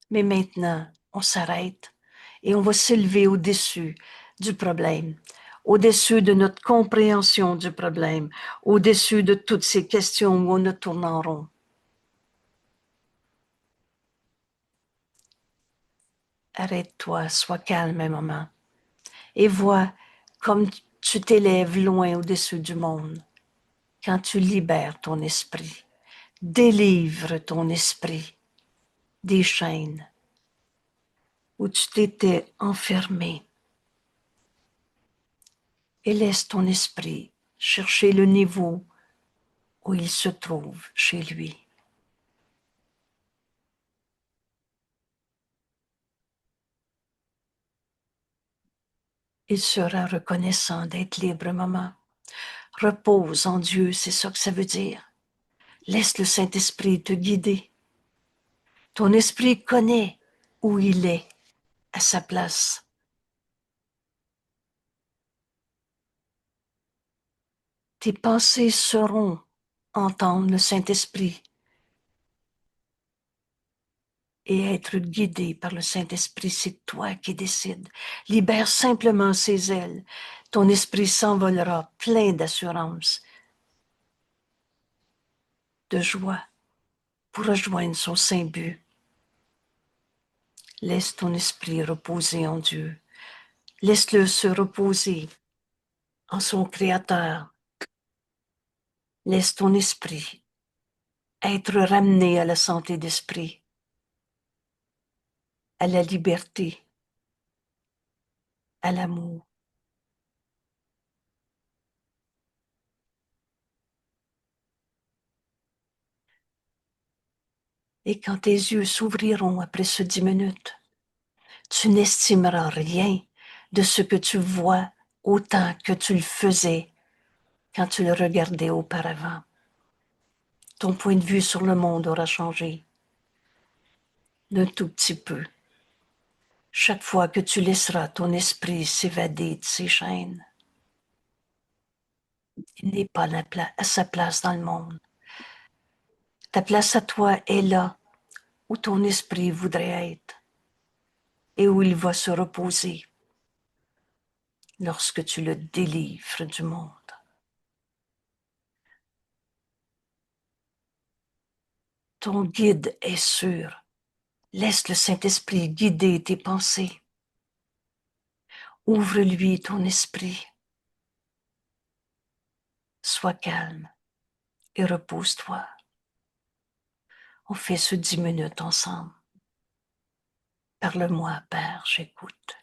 Speaker 1: Mais maintenant, on s'arrête et on va s'élever au-dessus du problème, au-dessus de notre compréhension du problème, au-dessus de toutes ces questions où on ne tourne en rond. Arrête-toi, sois calme un moment et vois comme tu t'élèves loin au-dessus du monde quand tu libères ton esprit, délivres ton esprit des chaînes où tu t'étais enfermé et laisse ton esprit chercher le niveau où il se trouve chez lui. Il sera reconnaissant d'être libre, maman. Repose en Dieu, c'est ça que ça veut dire. Laisse le Saint-Esprit te guider. Ton esprit connaît où il est, à sa place. Tes pensées sauront entendre le Saint-Esprit et être guidé par le Saint-Esprit. C'est toi qui décides. Libère simplement ses ailes. Ton esprit s'envolera plein d'assurance, de joie pour rejoindre son saint but. Laisse ton esprit reposer en Dieu. Laisse-le se reposer en son Créateur. Laisse ton esprit être ramené à la santé d'esprit, à la liberté, à l'amour. Et quand tes yeux s'ouvriront après ce 10 minutes, tu n'estimeras rien de ce que tu vois autant que tu le faisais quand tu le regardais auparavant. Ton point de vue sur le monde aura changé d'un tout petit peu. Chaque fois que tu laisseras ton esprit s'évader de ses chaînes, il n'est pas à sa place dans le monde. Ta place à toi est là où ton esprit voudrait être et où il va se reposer lorsque tu le délivres du monde. Ton guide est sûr. Laisse le Saint-Esprit guider tes pensées. Ouvre-lui ton esprit. Sois calme et repose-toi. On fait ce 10 minutes ensemble. Parle-moi, Père, j'écoute.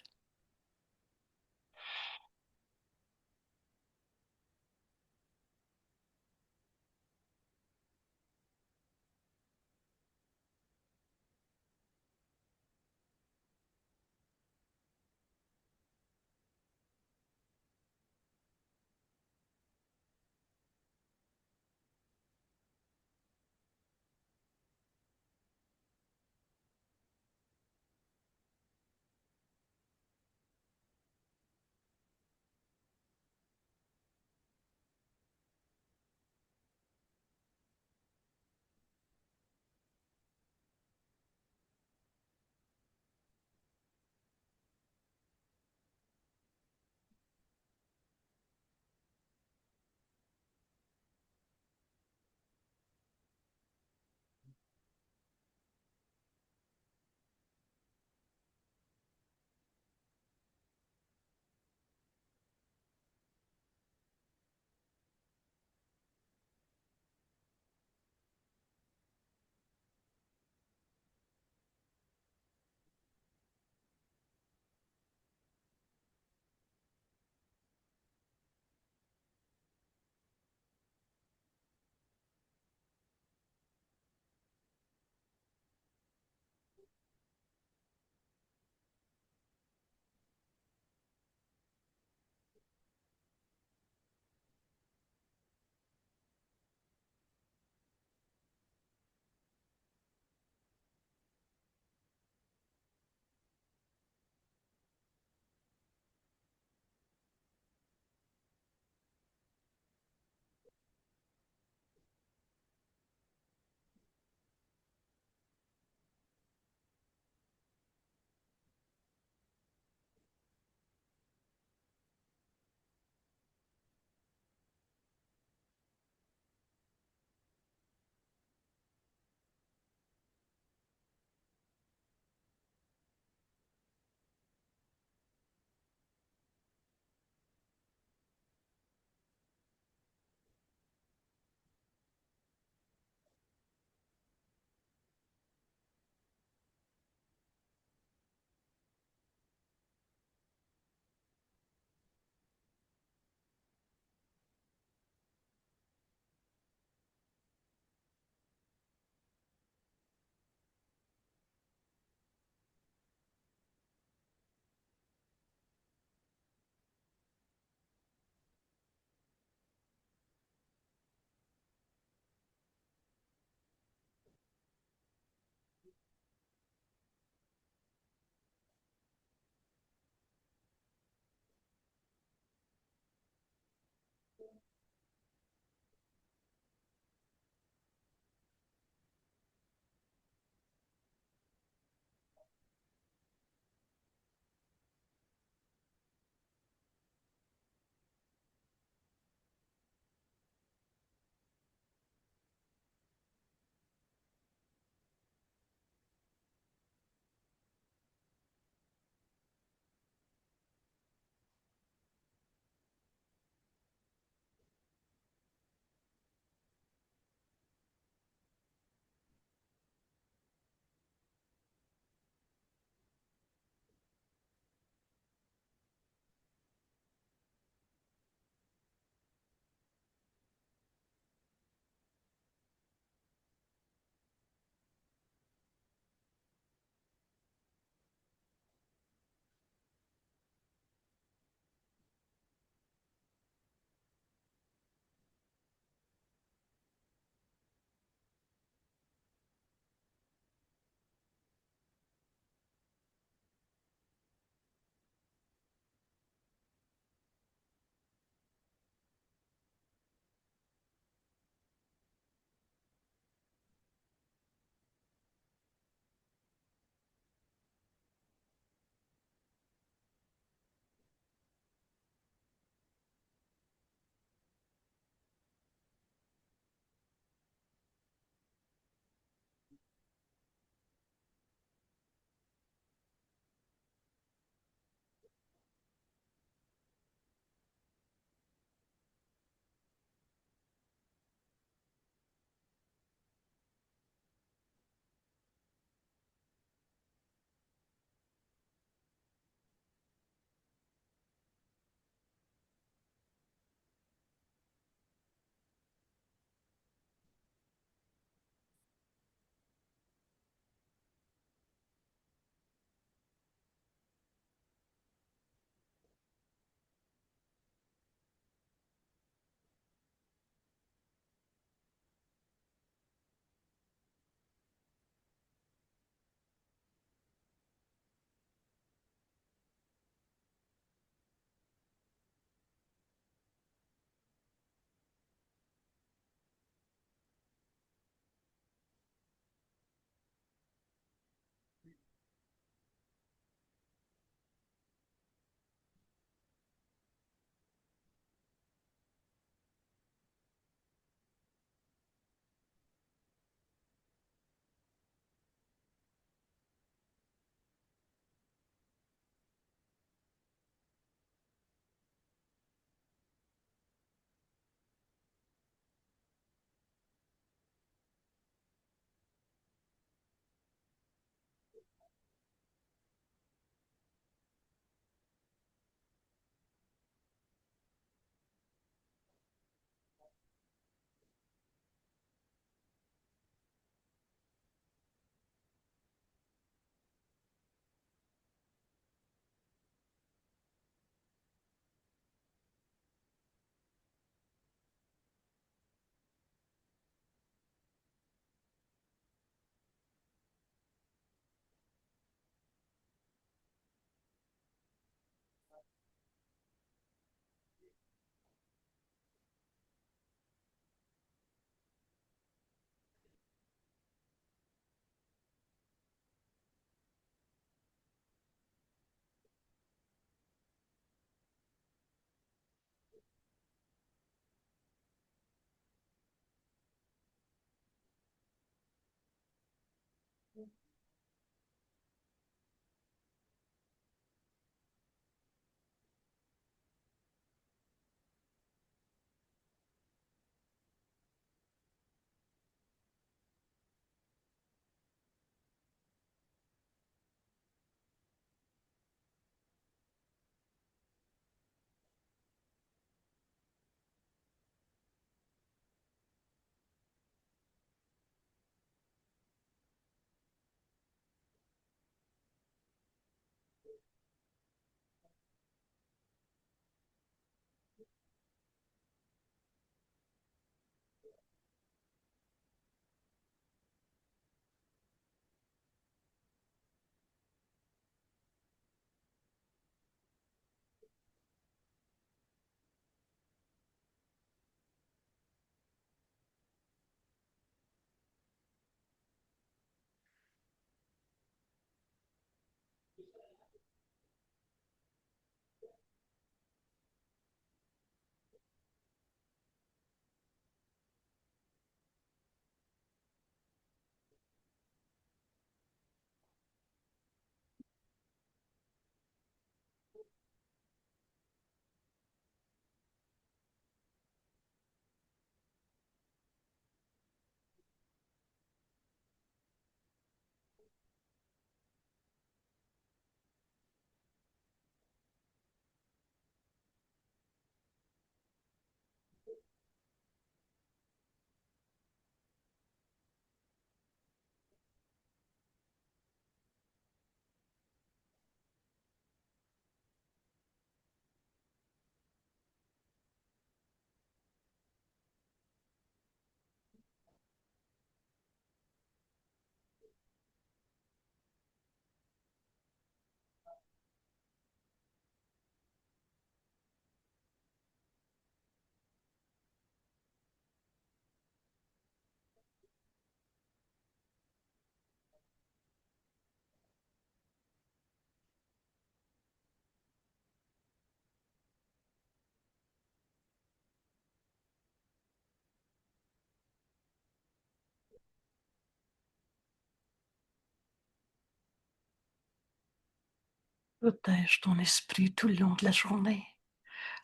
Speaker 1: Protège ton esprit tout le long de la journée.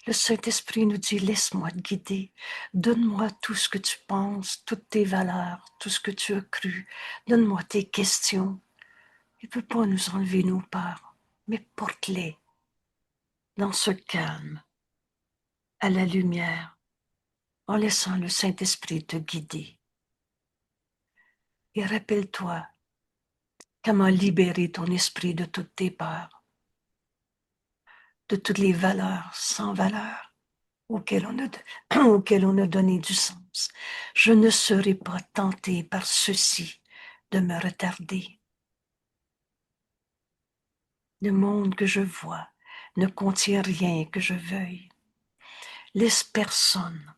Speaker 1: Le Saint-Esprit nous dit, laisse-moi te guider. Donne-moi tout ce que tu penses, toutes tes valeurs, tout ce que tu as cru. Donne-moi tes questions. Il ne peut pas nous enlever nos peurs, mais porte-les dans ce calme, à la lumière, en laissant le Saint-Esprit te guider. Et rappelle-toi comment libérer ton esprit de toutes tes peurs, de toutes les valeurs sans valeur auxquelles auxquelles on a donné du sens. Je ne serai pas tenté par ceci de me retarder. Le monde que je vois ne contient rien que je veuille. Laisse personne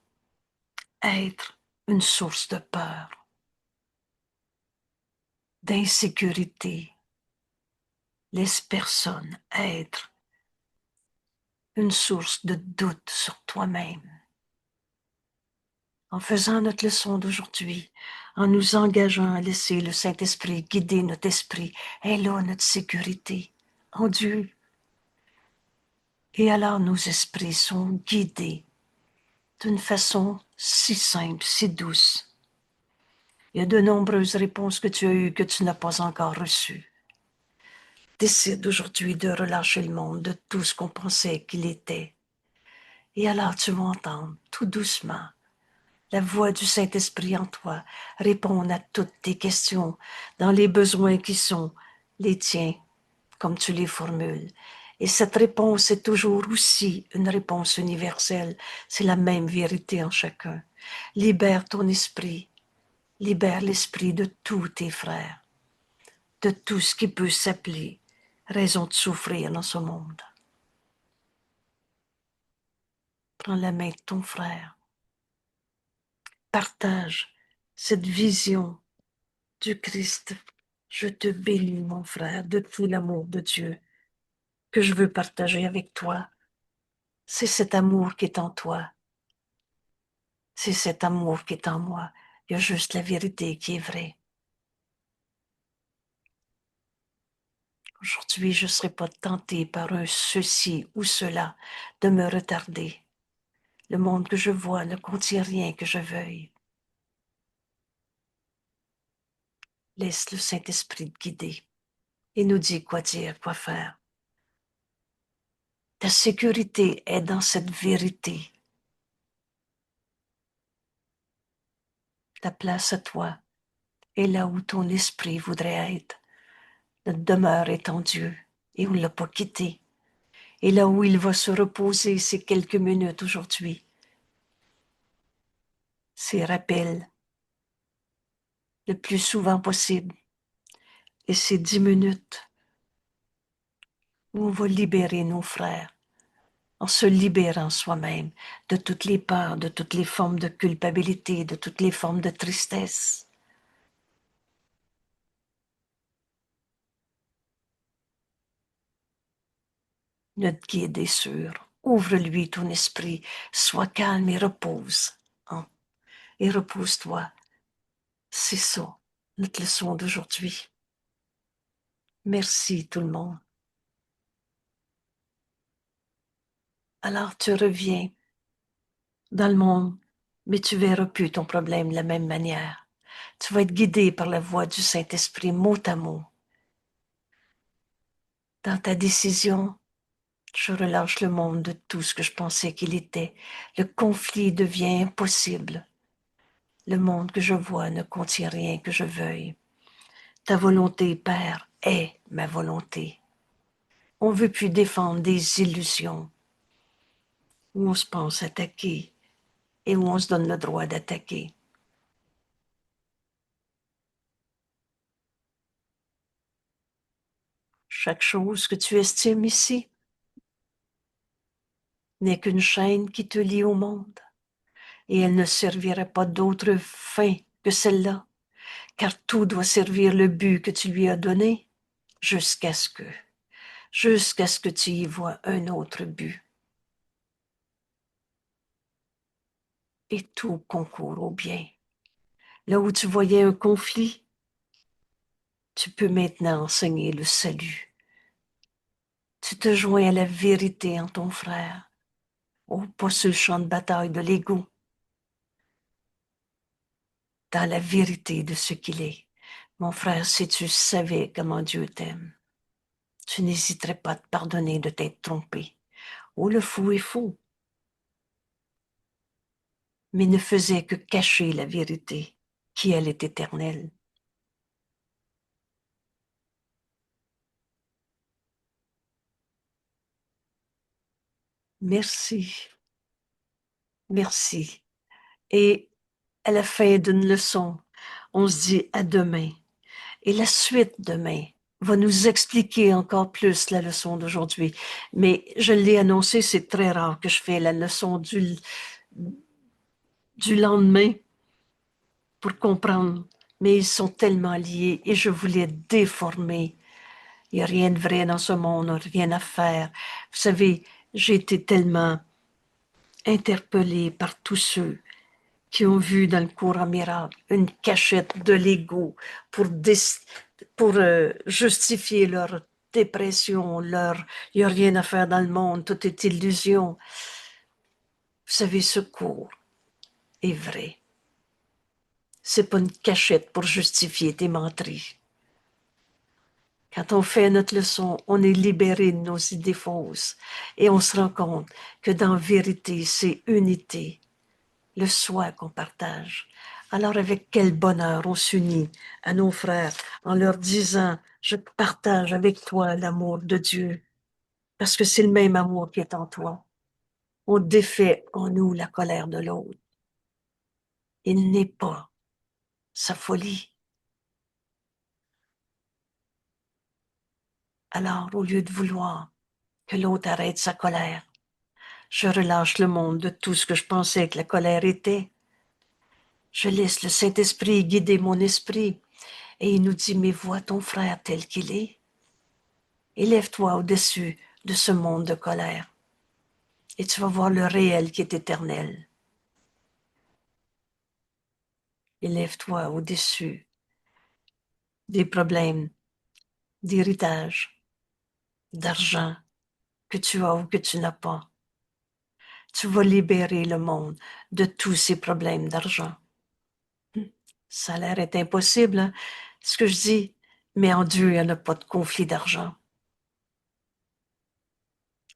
Speaker 1: être une source de peur, d'insécurité. Laisse personne être une source de doute sur toi-même. En faisant notre leçon d'aujourd'hui, en nous engageant à laisser le Saint-Esprit guider notre esprit, est là notre sécurité en Dieu. Et alors nos esprits sont guidés d'une façon si simple, si douce. Il y a de nombreuses réponses que tu as eues que tu n'as pas encore reçues. Décide aujourd'hui de relâcher le monde de tout ce qu'on pensait qu'il était. Et alors tu vas entendre tout doucement la voix du Saint-Esprit en toi répondre à toutes tes questions dans les besoins qui sont les tiens, comme tu les formules. Et cette réponse est toujours aussi une réponse universelle. C'est la même vérité en chacun. Libère ton esprit. Libère l'esprit de tous tes frères, de tout ce qui peut s'appeler raison de souffrir dans ce monde. Prends la main de ton frère. Partage cette vision du Christ. Je te bénis, mon frère, de tout l'amour de Dieu que je veux partager avec toi. C'est cet amour qui est en toi. C'est cet amour qui est en moi. Il y a juste la vérité qui est vraie. Aujourd'hui, je ne serai pas tentée par un ceci ou cela de me retarder. Le monde que je vois ne contient rien que je veuille. Laisse le Saint-Esprit te guider et nous dit quoi dire, quoi faire. Ta sécurité est dans cette vérité. Ta place à toi est là où ton esprit voudrait être. Notre demeure est en Dieu et on ne l'a pas quitté. Et là où il va se reposer ces quelques minutes aujourd'hui, ces rappels le plus souvent possible. Et ces 10 minutes où on va libérer nos frères en se libérant soi-même de toutes les peurs, de toutes les formes de culpabilité, de toutes les formes de tristesse. Notre guide est sûr. Ouvre-lui ton esprit. Sois calme et repose. Hein? Et repose-toi. C'est ça, notre leçon d'aujourd'hui. Merci tout le monde. Alors tu reviens dans le monde, mais tu verras plus ton problème de la même manière. Tu vas être guidé par la voix du Saint-Esprit mot à mot. Dans ta décision, je relâche le monde de tout ce que je pensais qu'il était. Le conflit devient impossible. Le monde que je vois ne contient rien que je veuille. Ta volonté, Père, est ma volonté. On ne veut plus défendre des illusions où on se pense attaqué et où on se donne le droit d'attaquer. Chaque chose que tu estimes ici n'est qu'une chaîne qui te lie au monde, et elle ne servirait pas d'autre fin que celle-là, car tout doit servir le but que tu lui as donné, jusqu'à ce que tu y vois un autre but. Et tout concourt au bien. Là où tu voyais un conflit, tu peux maintenant enseigner le salut. Tu te joins à la vérité en ton frère. Oh, pas sur le champ de bataille de l'ego, dans la vérité de ce qu'il est. Mon frère, si tu savais comment Dieu t'aime, tu n'hésiterais pas à te pardonner de t'être trompé. Oh, le fou est fou, mais ne faisait que cacher la vérité, qui elle est éternelle. Merci, merci. Et à la fin d'une leçon, on se dit à demain. Et la suite demain va nous expliquer encore plus la leçon d'aujourd'hui. Mais je l'ai annoncé, c'est très rare que je fais la leçon du lendemain pour comprendre. Mais ils sont tellement liés et je voulais déformer. Il n'y a rien de vrai dans ce monde, rien à faire. Vous savez, j'ai été tellement interpellée par tous ceux qui ont vu dans le cours en miracle une cachette de l'ego pour justifier leur dépression, il n'y a rien à faire dans le monde, tout est illusion. Vous savez, ce cours est vrai. C'est pas une cachette pour justifier tes menteries. Quand on fait notre leçon, on est libéré de nos idées fausses et on se rend compte que dans vérité, c'est unité, le soi qu'on partage. Alors avec quel bonheur on s'unit à nos frères en leur disant « Je partage avec toi l'amour de Dieu » parce que c'est le même amour qui est en toi. On défait en nous la colère de l'autre. Il n'est pas sa folie. Alors, au lieu de vouloir que l'autre arrête sa colère, je relâche le monde de tout ce que je pensais que la colère était. Je laisse le Saint-Esprit guider mon esprit et il nous dit « Mais vois ton frère tel qu'il est. Élève-toi au-dessus de ce monde de colère et tu vas voir le réel qui est éternel. Élève-toi au-dessus des problèmes d'héritage, d'argent que tu as ou que tu n'as pas. Tu vas libérer le monde de tous ces problèmes d'argent. Ça a l'air être impossible, hein, ce que je dis, mais en Dieu, il n'y en a pas de conflit d'argent.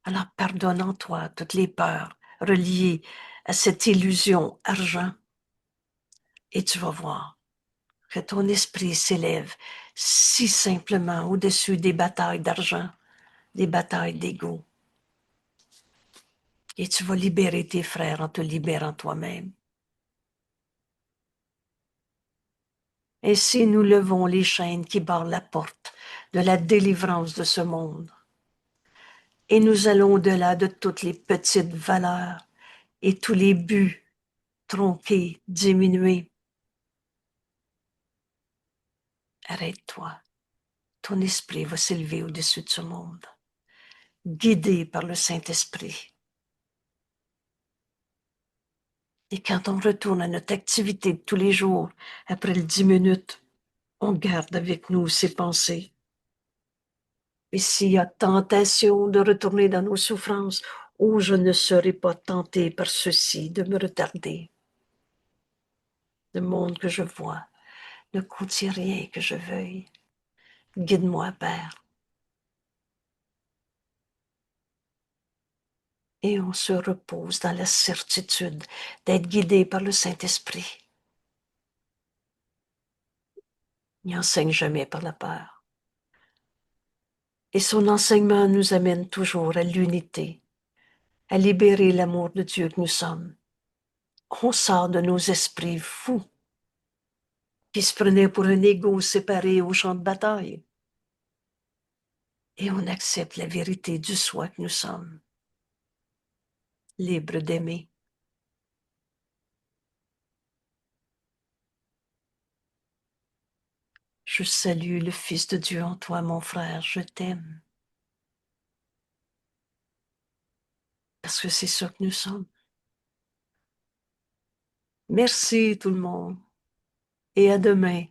Speaker 1: Alors pardonne en toi toutes les peurs reliées à cette illusion argent et tu vas voir que ton esprit s'élève si simplement au-dessus des batailles d'argent, des batailles d'ego. Et tu vas libérer tes frères en te libérant toi-même. Ainsi, nous levons les chaînes qui barrent la porte de la délivrance de ce monde. Et nous allons au-delà de toutes les petites valeurs et tous les buts tronqués, diminués. Arrête-toi. Ton esprit va s'élever au-dessus de ce monde, guidé par le Saint-Esprit. Et quand on retourne à notre activité de tous les jours, après les 10 minutes, on garde avec nous ces pensées. Et s'il y a tentation de retourner dans nos souffrances, oh, je ne serai pas tenté par ceci de me retarder. Le monde que je vois ne contient rien que je veuille. Guide-moi, Père. Et on se repose dans la certitude d'être guidé par le Saint-Esprit. Il n'enseigne jamais par la peur. Et son enseignement nous amène toujours à l'unité, à libérer l'amour de Dieu que nous sommes. On sort de nos esprits fous qui se prenaient pour un égo séparé au champ de bataille. Et on accepte la vérité du soi que nous sommes, libres d'aimer. Je salue le Fils de Dieu en toi, mon frère, je t'aime. Parce que c'est ça que nous sommes. Merci tout le monde et à demain.